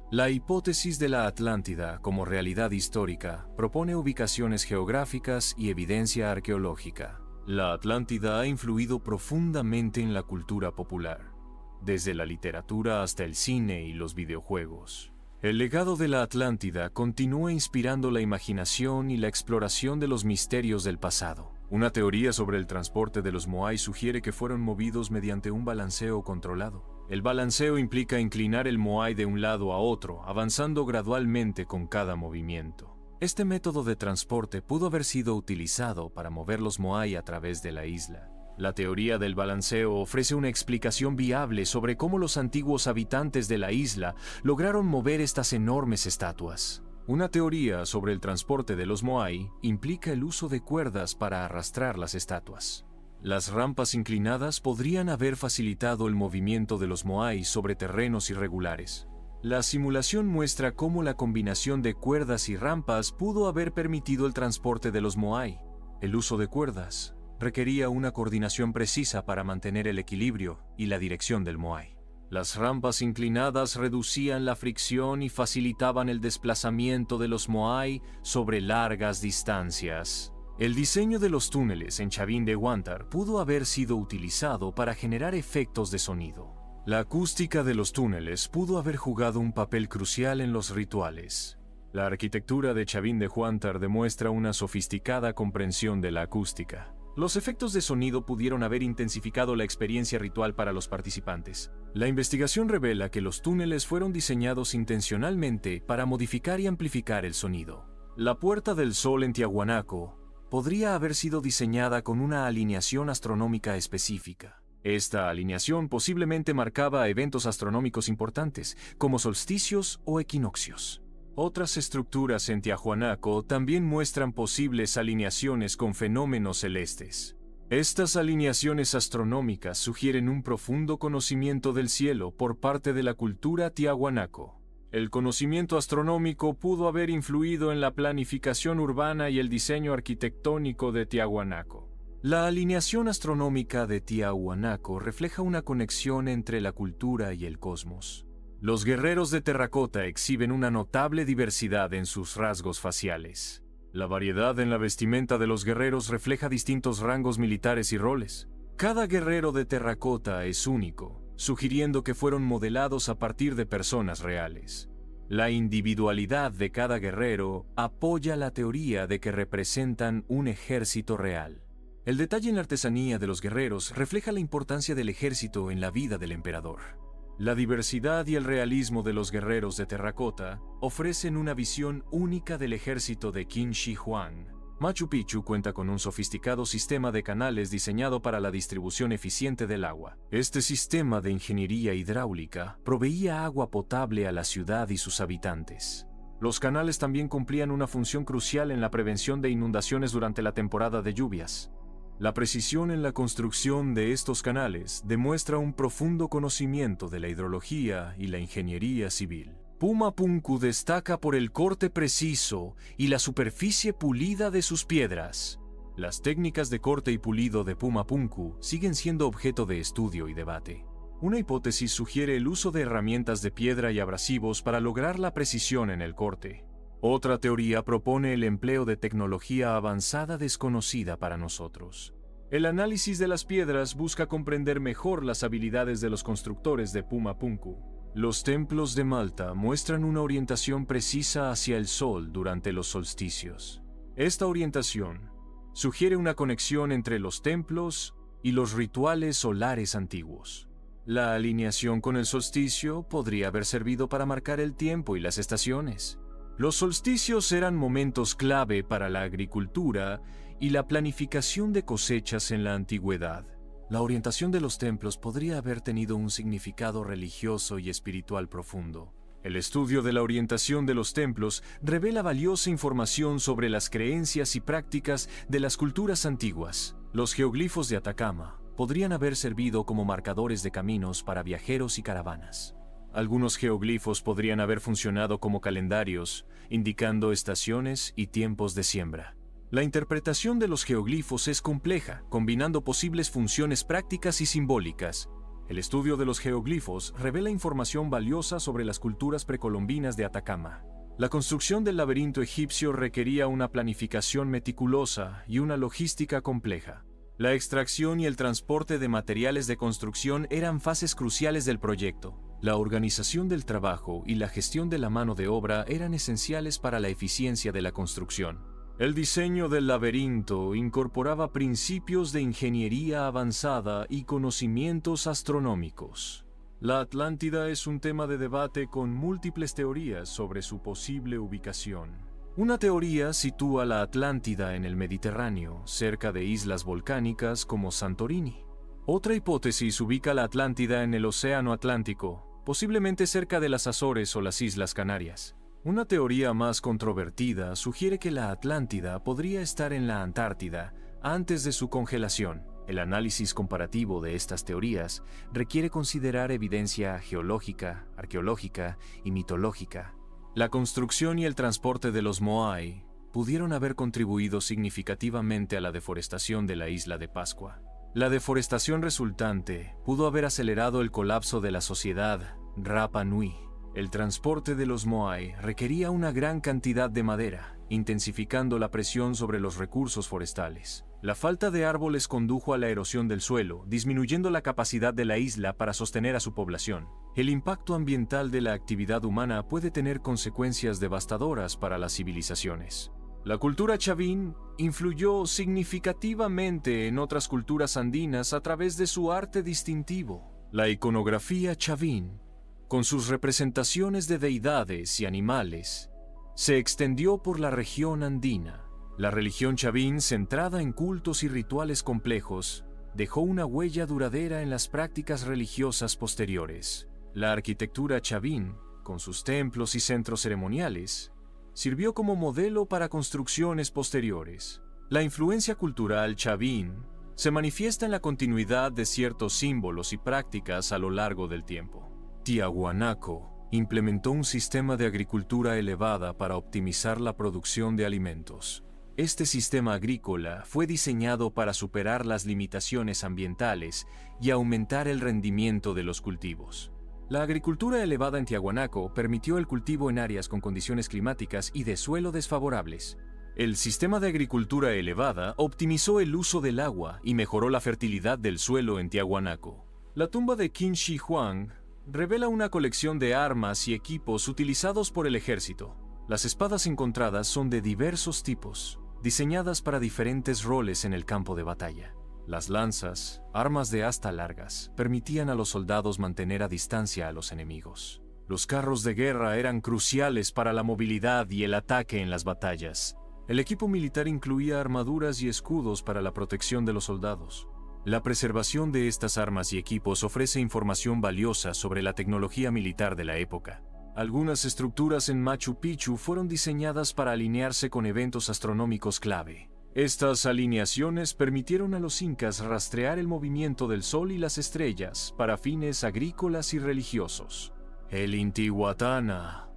[SPEAKER 2] La hipótesis de la Atlántida como realidad histórica propone ubicaciones geográficas y evidencia arqueológica. La Atlántida ha influido profundamente en la cultura popular, desde la literatura hasta el cine y los videojuegos. El legado de la Atlántida continúa inspirando la imaginación y la exploración de los misterios del pasado. Una teoría sobre el transporte de los Moai sugiere que fueron movidos mediante un balanceo controlado. El balanceo implica inclinar el Moai de un lado a otro, avanzando gradualmente con cada movimiento. Este método de transporte pudo haber sido utilizado para mover los Moai a través de la isla. La teoría del balanceo ofrece una explicación viable sobre cómo los antiguos habitantes de la isla lograron mover estas enormes estatuas. Una teoría sobre el transporte de los Moai implica el uso de cuerdas para arrastrar las estatuas. Las rampas inclinadas podrían haber facilitado el movimiento de los Moai sobre terrenos irregulares. La simulación muestra cómo la combinación de cuerdas y rampas pudo haber permitido el transporte de los Moai. El uso de cuerdas requería una coordinación precisa para mantener el equilibrio y la dirección del Moai. Las rampas inclinadas reducían la fricción y facilitaban el desplazamiento de los Moai sobre largas distancias. El diseño de los túneles en Chavín de Huántar pudo haber sido utilizado para generar efectos de sonido. La acústica de los túneles pudo haber jugado un papel crucial en los rituales. La arquitectura de Chavín de Huántar demuestra una sofisticada comprensión de la acústica. Los efectos de sonido pudieron haber intensificado la experiencia ritual para los participantes. La investigación revela que los túneles fueron diseñados intencionalmente para modificar y amplificar el sonido. La Puerta del Sol en Tiahuanaco podría haber sido diseñada con una alineación astronómica específica. Esta alineación posiblemente marcaba eventos astronómicos importantes, como solsticios o equinoccios. Otras estructuras en Tiahuanaco también muestran posibles alineaciones con fenómenos celestes. Estas alineaciones astronómicas sugieren un profundo conocimiento del cielo por parte de la cultura tiahuanaco. El conocimiento astronómico pudo haber influido en la planificación urbana y el diseño arquitectónico de Tiahuanaco. La alineación astronómica de Tiahuanaco refleja una conexión entre la cultura y el cosmos. Los guerreros de terracota exhiben una notable diversidad en sus rasgos faciales. La variedad en la vestimenta de los guerreros refleja distintos rangos militares y roles. Cada guerrero de terracota es único, sugiriendo que fueron modelados a partir de personas reales. La individualidad de cada guerrero apoya la teoría de que representan un ejército real. El detalle en la artesanía de los guerreros refleja la importancia del ejército en la vida del emperador. La diversidad y el realismo de los guerreros de terracota ofrecen una visión única del ejército de Qin Shi Huang. Machu Picchu cuenta con un sofisticado sistema de canales diseñado para la distribución eficiente del agua. Este sistema de ingeniería hidráulica proveía agua potable a la ciudad y sus habitantes. Los canales también cumplían una función crucial en la prevención de inundaciones durante la temporada de lluvias. La precisión en la construcción de estos canales demuestra un profundo conocimiento de la hidrología y la ingeniería civil. Puma Punku destaca por el corte preciso y la superficie pulida de sus piedras. Las técnicas de corte y pulido de Puma Punku siguen siendo objeto de estudio y debate. Una hipótesis sugiere el uso de herramientas de piedra y abrasivos para lograr la precisión en el corte. Otra teoría propone el empleo de tecnología avanzada desconocida para nosotros. El análisis de las piedras busca comprender mejor las habilidades de los constructores de Puma Punku. Los templos de Malta muestran una orientación precisa hacia el sol durante los solsticios. Esta orientación sugiere una conexión entre los templos y los rituales solares antiguos. La alineación con el solsticio podría haber servido para marcar el tiempo y las estaciones. Los solsticios eran momentos clave para la agricultura y la planificación de cosechas en la antigüedad. La orientación de los templos podría haber tenido un significado religioso y espiritual profundo. El estudio de la orientación de los templos revela valiosa información sobre las creencias y prácticas de las culturas antiguas. Los geoglifos de Atacama podrían haber servido como marcadores de caminos para viajeros y caravanas. Algunos geoglifos podrían haber funcionado como calendarios, indicando estaciones y tiempos de siembra. La interpretación de los geoglifos es compleja, combinando posibles funciones prácticas y simbólicas. El estudio de los geoglifos revela información valiosa sobre las culturas precolombinas de Atacama. La construcción del laberinto egipcio requería una planificación meticulosa y una logística compleja. La extracción y el transporte de materiales de construcción eran fases cruciales del proyecto. La organización del trabajo y la gestión de la mano de obra eran esenciales para la eficiencia de la construcción. El diseño del laberinto incorporaba principios de ingeniería avanzada y conocimientos astronómicos. La Atlántida es un tema de debate con múltiples teorías sobre su posible ubicación. Una teoría sitúa la Atlántida en el Mediterráneo, cerca de islas volcánicas como Santorini. Otra hipótesis ubica la Atlántida en el Océano Atlántico, posiblemente cerca de las Azores o las Islas Canarias. Una teoría más controvertida sugiere que la Atlántida podría estar en la Antártida antes de su congelación. El análisis comparativo de estas teorías requiere considerar evidencia geológica, arqueológica y mitológica. La construcción y el transporte de los Moai pudieron haber contribuido significativamente a la deforestación de la isla de Pascua. La deforestación resultante pudo haber acelerado el colapso de la sociedad Rapa Nui. El transporte de los Moai requería una gran cantidad de madera, intensificando la presión sobre los recursos forestales. La falta de árboles condujo a la erosión del suelo, disminuyendo la capacidad de la isla para sostener a su población. El impacto ambiental de la actividad humana puede tener consecuencias devastadoras para las civilizaciones. La cultura chavín influyó significativamente en otras culturas andinas a través de su arte distintivo. La iconografía chavín, con sus representaciones de deidades y animales, se extendió por la región andina. La religión chavín, centrada en cultos y rituales complejos, dejó una huella duradera en las prácticas religiosas posteriores. La arquitectura chavín, con sus templos y centros ceremoniales, sirvió como modelo para construcciones posteriores. La influencia cultural chavín se manifiesta en la continuidad de ciertos símbolos y prácticas a lo largo del tiempo. Tiahuanaco implementó un sistema de agricultura elevada para optimizar la producción de alimentos. Este sistema agrícola fue diseñado para superar las limitaciones ambientales y aumentar el rendimiento de los cultivos. La agricultura elevada en Tiahuanaco permitió el cultivo en áreas con condiciones climáticas y de suelo desfavorables. El sistema de agricultura elevada optimizó el uso del agua y mejoró la fertilidad del suelo en Tiahuanaco. La tumba de Qin Shi Huang revela una colección de armas y equipos utilizados por el ejército. Las espadas encontradas son de diversos tipos, diseñadas para diferentes roles en el campo de batalla. Las lanzas, armas de asta largas, permitían a los soldados mantener a distancia a los enemigos. Los carros de guerra eran cruciales para la movilidad y el ataque en las batallas. El equipo militar incluía armaduras y escudos para la protección de los soldados. La preservación de estas armas y equipos ofrece información valiosa sobre la tecnología militar de la época. Algunas estructuras en Machu Picchu fueron diseñadas para alinearse con eventos astronómicos clave. Estas alineaciones permitieron a los incas rastrear el movimiento del sol y las estrellas para fines agrícolas y religiosos. El Intihuatana,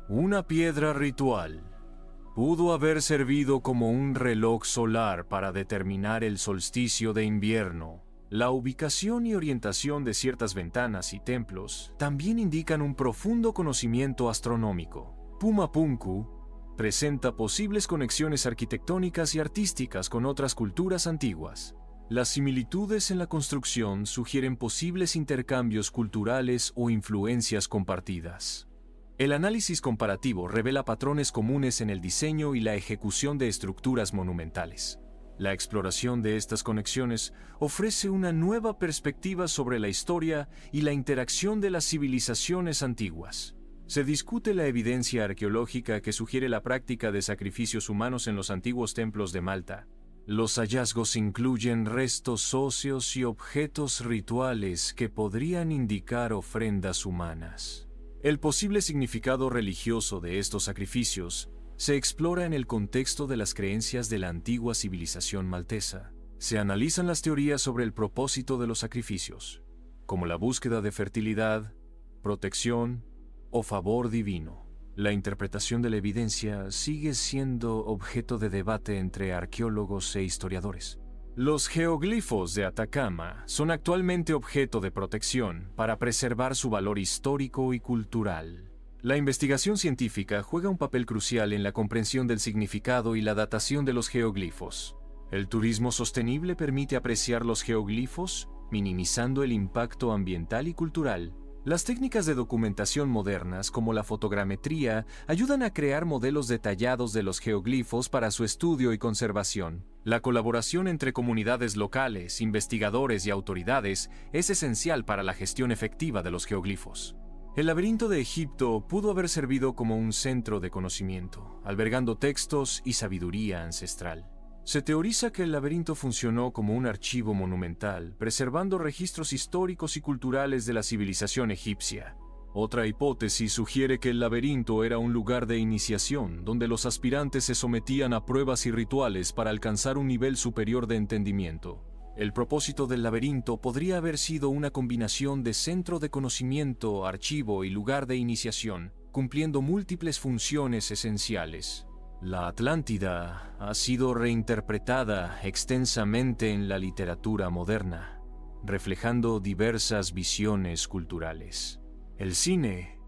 [SPEAKER 2] una piedra ritual, pudo haber servido como un reloj solar para determinar el solsticio de invierno. La ubicación y orientación de ciertas ventanas y templos también indican un profundo conocimiento astronómico. Pumapunku presenta posibles conexiones arquitectónicas y artísticas con otras culturas antiguas. Las similitudes en la construcción sugieren posibles intercambios culturales o influencias compartidas. El análisis comparativo revela patrones comunes en el diseño y la ejecución de estructuras monumentales. La exploración de estas conexiones ofrece una nueva perspectiva sobre la historia y la interacción de las civilizaciones antiguas. Se discute la evidencia arqueológica que sugiere la práctica de sacrificios humanos en los antiguos templos de Malta. Los hallazgos incluyen restos óseos y objetos rituales que podrían indicar ofrendas humanas. El posible significado religioso de estos sacrificios se explora en el contexto de las creencias de la antigua civilización maltesa. Se analizan las teorías sobre el propósito de los sacrificios, como la búsqueda de fertilidad, protección o favor divino. La interpretación de la evidencia sigue siendo objeto de debate entre arqueólogos e historiadores. Los geoglifos de Atacama son actualmente objeto de protección para preservar su valor histórico y cultural. La investigación científica juega un papel crucial en la comprensión del significado y la datación de los geoglifos. El turismo sostenible permite apreciar los geoglifos, minimizando el impacto ambiental y cultural. Las técnicas de documentación modernas, como la fotogrametría, ayudan a crear modelos detallados de los geoglifos para su estudio y conservación. La colaboración entre comunidades locales, investigadores y autoridades es esencial para la gestión efectiva de los geoglifos. El laberinto de Egipto pudo haber servido como un centro de conocimiento, albergando textos y sabiduría ancestral. Se teoriza que el laberinto funcionó como un archivo monumental, preservando registros históricos y culturales de la civilización egipcia. Otra hipótesis sugiere que el laberinto era un lugar de iniciación, donde los aspirantes se sometían a pruebas y rituales para alcanzar un nivel superior de entendimiento. El propósito del laberinto podría haber sido una combinación de centro de conocimiento, archivo y lugar de iniciación, cumpliendo múltiples funciones esenciales. La Atlántida ha sido reinterpretada extensamente en la literatura moderna, reflejando diversas visiones culturales. El cine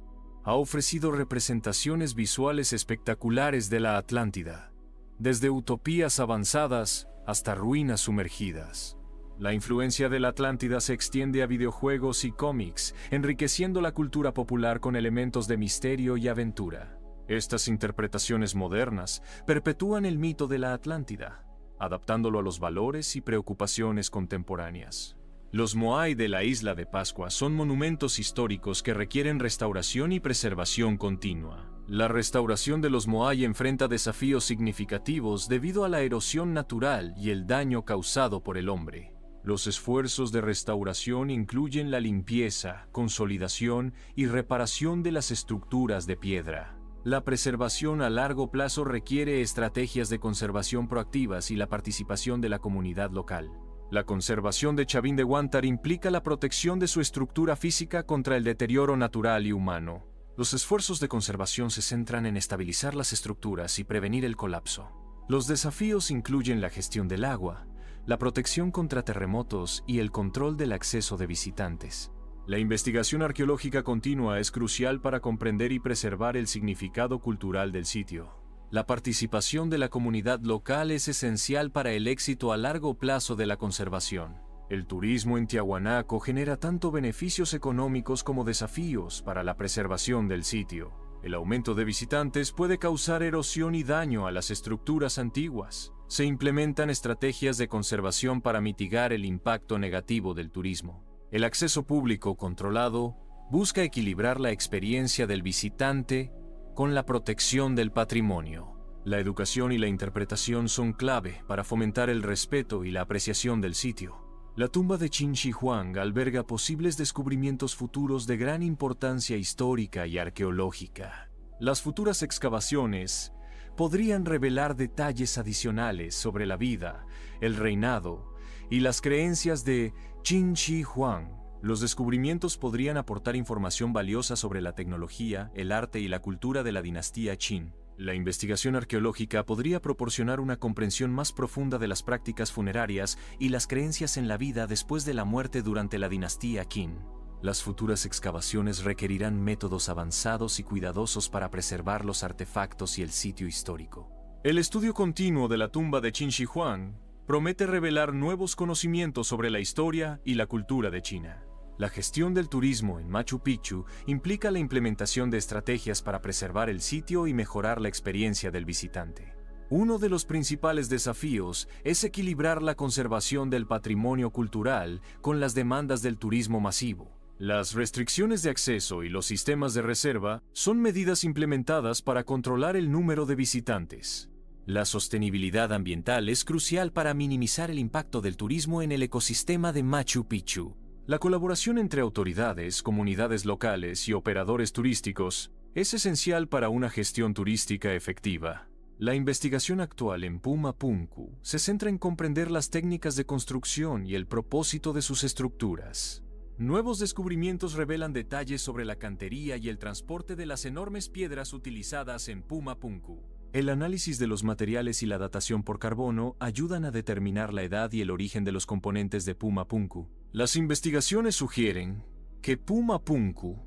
[SPEAKER 2] ha ofrecido representaciones visuales espectaculares de la Atlántida, desde utopías avanzadas hasta ruinas sumergidas. La influencia de la Atlántida se extiende a videojuegos y cómics, enriqueciendo la cultura popular con elementos de misterio y aventura. Estas interpretaciones modernas perpetúan el mito de la Atlántida, adaptándolo a los valores y preocupaciones contemporáneas. Los Moai de la isla de Pascua son monumentos históricos que requieren restauración y preservación continua. La restauración de los Moai enfrenta desafíos significativos debido a la erosión natural y el daño causado por el hombre. Los esfuerzos de restauración incluyen la limpieza, consolidación y reparación de las estructuras de piedra. La preservación a largo plazo requiere estrategias de conservación proactivas y la participación de la comunidad local. La conservación de Chavín de Huántar implica la protección de su estructura física contra el deterioro natural y humano. Los esfuerzos de conservación se centran en estabilizar las estructuras y prevenir el colapso. Los desafíos incluyen la gestión del agua, la protección contra terremotos y el control del acceso de visitantes. La investigación arqueológica continua es crucial para comprender y preservar el significado cultural del sitio. La participación de la comunidad local es esencial para el éxito a largo plazo de la conservación. El turismo en Tiahuanaco genera tanto beneficios económicos como desafíos para la preservación del sitio. El aumento de visitantes puede causar erosión y daño a las estructuras antiguas. Se implementan estrategias de conservación para mitigar el impacto negativo del turismo. El acceso público controlado busca equilibrar la experiencia del visitante con la protección del patrimonio. La educación y la interpretación son clave para fomentar el respeto y la apreciación del sitio. La tumba de Qin Shi Huang alberga posibles descubrimientos futuros de gran importancia histórica y arqueológica. Las futuras excavaciones podrían revelar detalles adicionales sobre la vida, el reinado y las creencias de Qin Shi Huang. Los descubrimientos podrían aportar información valiosa sobre la tecnología, el arte y la cultura de la dinastía Qin. La investigación arqueológica podría proporcionar una comprensión más profunda de las prácticas funerarias y las creencias en la vida después de la muerte durante la dinastía Qin. Las futuras excavaciones requerirán métodos avanzados y cuidadosos para preservar los artefactos y el sitio histórico. El estudio continuo de la tumba de Qin Shi Huang promete revelar nuevos conocimientos sobre la historia y la cultura de China. La gestión del turismo en Machu Picchu implica la implementación de estrategias para preservar el sitio y mejorar la experiencia del visitante. Uno de los principales desafíos es equilibrar la conservación del patrimonio cultural con las demandas del turismo masivo. Las restricciones de acceso y los sistemas de reserva son medidas implementadas para controlar el número de visitantes. La sostenibilidad ambiental es crucial para minimizar el impacto del turismo en el ecosistema de Machu Picchu. La colaboración entre autoridades, comunidades locales y operadores turísticos es esencial para una gestión turística efectiva. La investigación actual en Puma Punku se centra en comprender las técnicas de construcción y el propósito de sus estructuras. Nuevos descubrimientos revelan detalles sobre la cantería y el transporte de las enormes piedras utilizadas en Puma Punku. El análisis de los materiales y la datación por carbono ayudan a determinar la edad y el origen de los componentes de Puma Punku. Las investigaciones sugieren que Puma Punku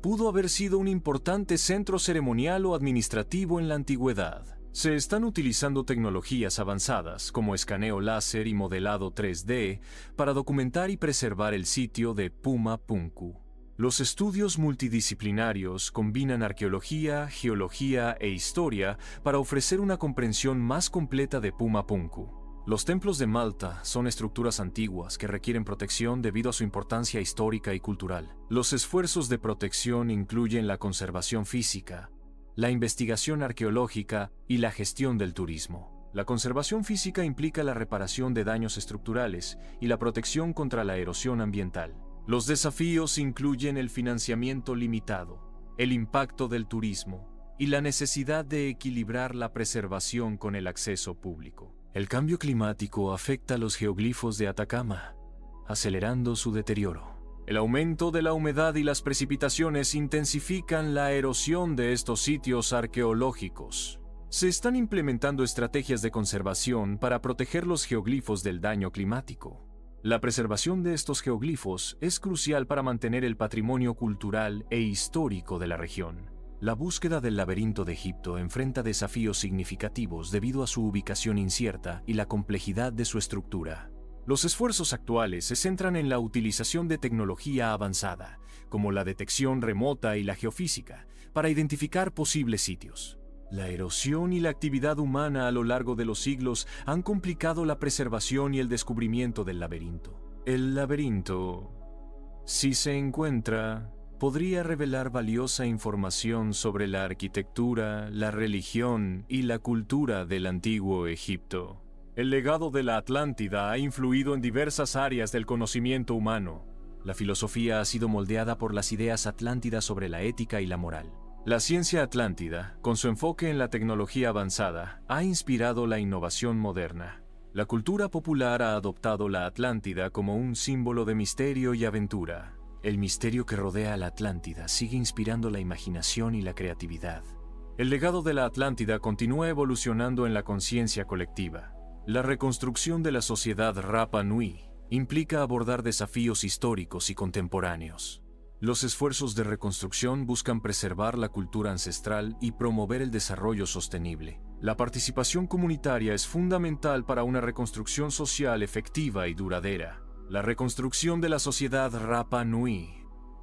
[SPEAKER 2] pudo haber sido un importante centro ceremonial o administrativo en la antigüedad. Se están utilizando tecnologías avanzadas como escaneo láser y modelado 3D para documentar y preservar el sitio de Puma Punku. Los estudios multidisciplinarios combinan arqueología, geología e historia para ofrecer una comprensión más completa de Puma Punku. Los templos de Malta son estructuras antiguas que requieren protección debido a su importancia histórica y cultural. Los esfuerzos de protección incluyen la conservación física, la investigación arqueológica y la gestión del turismo. La conservación física implica la reparación de daños estructurales y la protección contra la erosión ambiental. Los desafíos incluyen el financiamiento limitado, el impacto del turismo y la necesidad de equilibrar la preservación con el acceso público. El cambio climático afecta a los geoglifos de Atacama, acelerando su deterioro. El aumento de la humedad y las precipitaciones intensifican la erosión de estos sitios arqueológicos. Se están implementando estrategias de conservación para proteger los geoglifos del daño climático. La preservación de estos geoglifos es crucial para mantener el patrimonio cultural e histórico de la región. La búsqueda del laberinto de Egipto enfrenta desafíos significativos debido a su ubicación incierta y la complejidad de su estructura. Los esfuerzos actuales se centran en la utilización de tecnología avanzada, como la detección remota y la geofísica, para identificar posibles sitios. La erosión y la actividad humana a lo largo de los siglos han complicado la preservación y el descubrimiento del laberinto. El laberinto, si se encuentra, podría revelar valiosa información sobre la arquitectura, la religión y la cultura del antiguo Egipto. El legado de la Atlántida ha influido en diversas áreas del conocimiento humano. La filosofía ha sido moldeada por las ideas atlántidas sobre la ética y la moral. La ciencia atlántida, con su enfoque en la tecnología avanzada, ha inspirado la innovación moderna. La cultura popular ha adoptado la Atlántida como un símbolo de misterio y aventura. El misterio que rodea a la Atlántida sigue inspirando la imaginación y la creatividad. El legado de la Atlántida continúa evolucionando en la conciencia colectiva. La reconstrucción de la sociedad Rapa Nui implica abordar desafíos históricos y contemporáneos. Los esfuerzos de reconstrucción buscan preservar la cultura ancestral y promover el desarrollo sostenible. La participación comunitaria es fundamental para una reconstrucción social efectiva y duradera. La reconstrucción de la sociedad Rapa Nui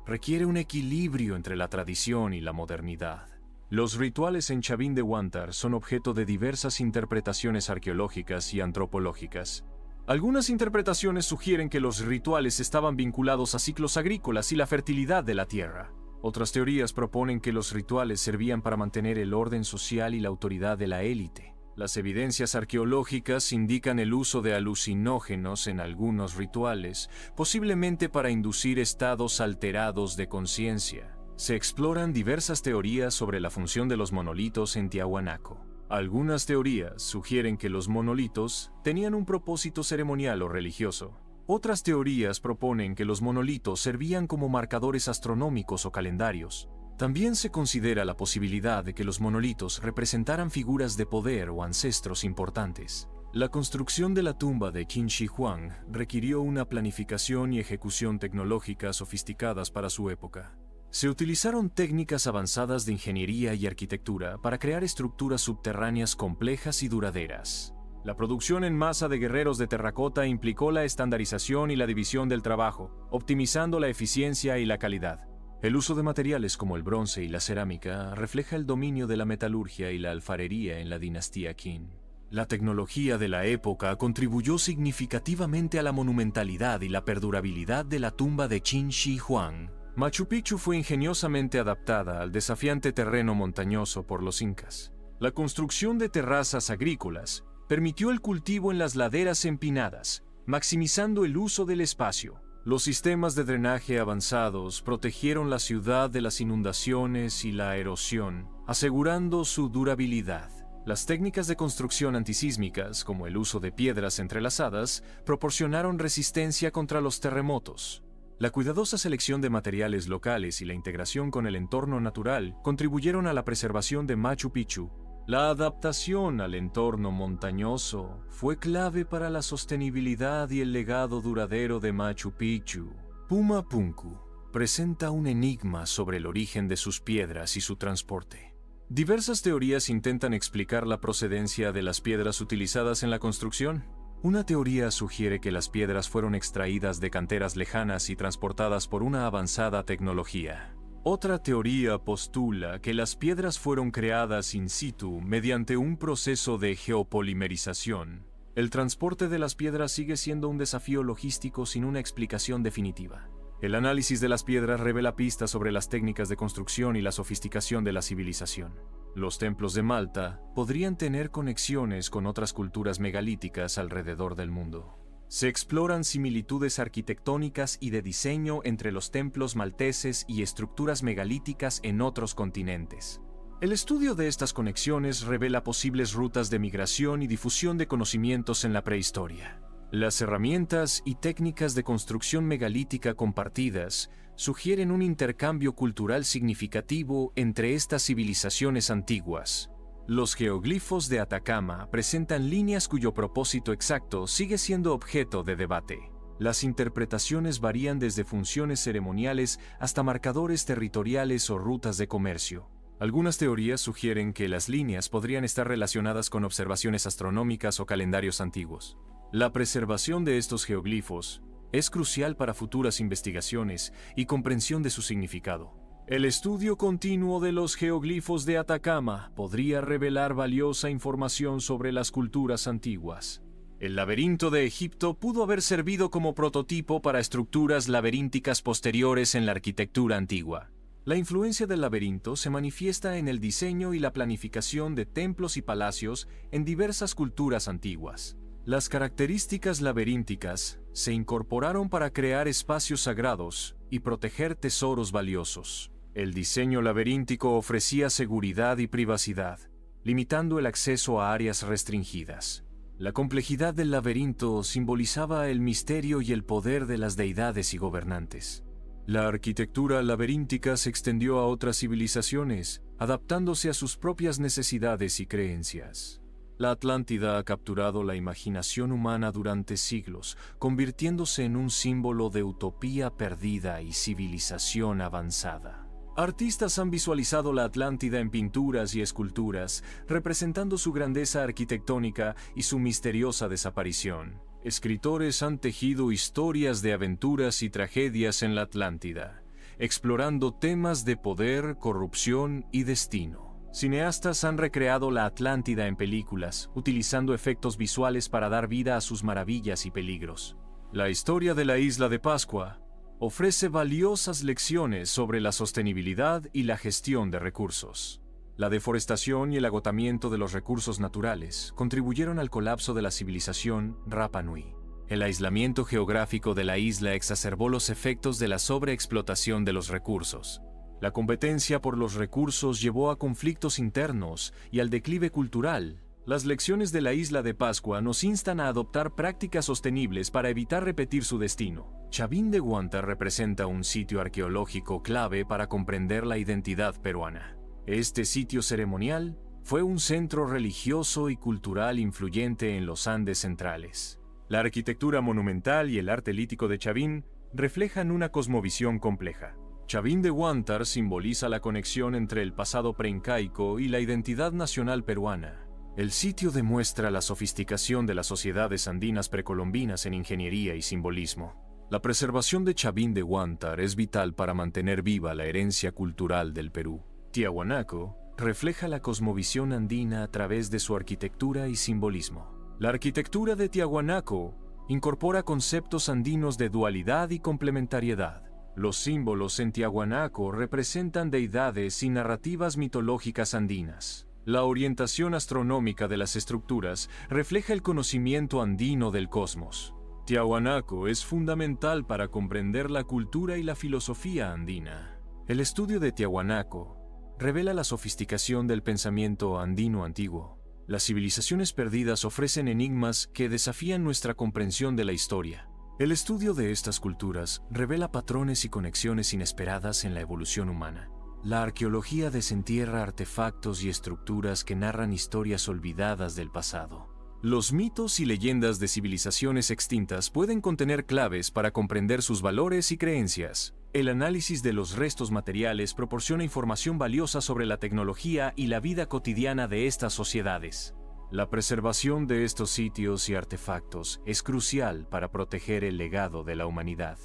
[SPEAKER 2] requiere un equilibrio entre la tradición y la modernidad. Los rituales en Chavin de Huántar son objeto de diversas interpretaciones arqueológicas y antropológicas. Algunas interpretaciones sugieren que los rituales estaban vinculados a ciclos agrícolas y la fertilidad de la tierra. Otras teorías proponen que los rituales servían para mantener el orden social y la autoridad de la élite. Las evidencias arqueológicas indican el uso de alucinógenos en algunos rituales, posiblemente para inducir estados alterados de conciencia. Se exploran diversas teorías sobre la función de los monolitos en Tiahuanaco. Algunas teorías sugieren que los monolitos tenían un propósito ceremonial o religioso. Otras teorías proponen que los monolitos servían como marcadores astronómicos o calendarios. También se considera la posibilidad de que los monolitos representaran figuras de poder o ancestros importantes. La construcción de la tumba de Qin Shi Huang requirió una planificación y ejecución tecnológica sofisticadas para su época. Se utilizaron técnicas avanzadas de ingeniería y arquitectura para crear estructuras subterráneas complejas y duraderas. La producción en masa de guerreros de terracota implicó la estandarización y la división del trabajo, optimizando la eficiencia y la calidad. El uso de materiales como el bronce y la cerámica refleja el dominio de la metalurgia y la alfarería en la dinastía Qin. La tecnología de la época contribuyó significativamente a la monumentalidad y la perdurabilidad de la tumba de Qin Shi Huang. Machu Picchu fue ingeniosamente adaptada al desafiante terreno montañoso por los incas. La construcción de terrazas agrícolas permitió el cultivo en las laderas empinadas, maximizando el uso del espacio. Los sistemas de drenaje avanzados protegieron la ciudad de las inundaciones y la erosión, asegurando su durabilidad. Las técnicas de construcción antisísmicas, como el uso de piedras entrelazadas, proporcionaron resistencia contra los terremotos. La cuidadosa selección de materiales locales y la integración con el entorno natural contribuyeron a la preservación de Machu Picchu. La adaptación al entorno montañoso fue clave para la sostenibilidad y el legado duradero de Machu Picchu. Puma Punku presenta un enigma sobre el origen de sus piedras y su transporte. Diversas teorías intentan explicar la procedencia de las piedras utilizadas en la construcción. Una teoría sugiere que las piedras fueron extraídas de canteras lejanas y transportadas por una avanzada tecnología. Otra teoría postula que las piedras fueron creadas in situ mediante un proceso de geopolimerización. El transporte de las piedras sigue siendo un desafío logístico sin una explicación definitiva. El análisis de las piedras revela pistas sobre las técnicas de construcción y la sofisticación de la civilización. Los templos de Malta podrían tener conexiones con otras culturas megalíticas alrededor del mundo. Se exploran similitudes arquitectónicas y de diseño entre los templos malteses y estructuras megalíticas en otros continentes. El estudio de estas conexiones revela posibles rutas de migración y difusión de conocimientos en la prehistoria. Las herramientas y técnicas de construcción megalítica compartidas sugieren un intercambio cultural significativo entre estas civilizaciones antiguas. Los geoglifos de Atacama presentan líneas cuyo propósito exacto sigue siendo objeto de debate. Las interpretaciones varían desde funciones ceremoniales hasta marcadores territoriales o rutas de comercio. Algunas teorías sugieren que las líneas podrían estar relacionadas con observaciones astronómicas o calendarios antiguos. La preservación de estos geoglifos es crucial para futuras investigaciones y comprensión de su significado. El estudio continuo de los geoglifos de Atacama podría revelar valiosa información sobre las culturas antiguas. El laberinto de Egipto pudo haber servido como prototipo para estructuras laberínticas posteriores en la arquitectura antigua. La influencia del laberinto se manifiesta en el diseño y la planificación de templos y palacios en diversas culturas antiguas. Las características laberínticas se incorporaron para crear espacios sagrados y proteger tesoros valiosos. El diseño laberíntico ofrecía seguridad y privacidad, limitando el acceso a áreas restringidas. La complejidad del laberinto simbolizaba el misterio y el poder de las deidades y gobernantes. La arquitectura laberíntica se extendió a otras civilizaciones, adaptándose a sus propias necesidades y creencias. La Atlántida ha capturado la imaginación humana durante siglos, convirtiéndose en un símbolo de utopía perdida y civilización avanzada. Artistas han visualizado la Atlántida en pinturas y esculturas, representando su grandeza arquitectónica y su misteriosa desaparición. Escritores han tejido historias de aventuras y tragedias en la Atlántida, explorando temas de poder, corrupción y destino. Cineastas han recreado la Atlántida en películas, utilizando efectos visuales para dar vida a sus maravillas y peligros. La historia de la isla de Pascua ofrece valiosas lecciones sobre la sostenibilidad y la gestión de recursos. La deforestación y el agotamiento de los recursos naturales contribuyeron al colapso de la civilización Rapa Nui. El aislamiento geográfico de la isla exacerbó los efectos de la sobreexplotación de los recursos. La competencia por los recursos llevó a conflictos internos y al declive cultural. Las lecciones de la isla de Pascua nos instan a adoptar prácticas sostenibles para evitar repetir su destino. Chavín de Huanta representa un sitio arqueológico clave para comprender la identidad peruana. Este sitio ceremonial fue un centro religioso y cultural influyente en los Andes centrales. La arquitectura monumental y el arte lítico de Chavín reflejan una cosmovisión compleja. Chavín de Huántar simboliza la conexión entre el pasado preincaico y la identidad nacional peruana. El sitio demuestra la sofisticación de las sociedades andinas precolombinas en ingeniería y simbolismo. La preservación de Chavín de Huántar es vital para mantener viva la herencia cultural del Perú. Tiahuanaco refleja la cosmovisión andina a través de su arquitectura y simbolismo. La arquitectura de Tiahuanaco incorpora conceptos andinos de dualidad y complementariedad. Los símbolos en Tiahuanaco representan deidades y narrativas mitológicas andinas. La orientación astronómica de las estructuras refleja el conocimiento andino del cosmos. Tiahuanaco es fundamental para comprender la cultura y la filosofía andina. El estudio de Tiahuanaco revela la sofisticación del pensamiento andino antiguo. Las civilizaciones perdidas ofrecen enigmas que desafían nuestra comprensión de la historia. El estudio de estas culturas revela patrones y conexiones inesperadas en la evolución humana. La arqueología desentierra artefactos y estructuras que narran historias olvidadas del pasado. Los mitos y leyendas de civilizaciones extintas pueden contener claves para comprender sus valores y creencias. El análisis de los restos materiales proporciona información valiosa sobre la tecnología y la vida cotidiana de estas sociedades. La preservación de estos sitios y artefactos es crucial para proteger el legado de la humanidad.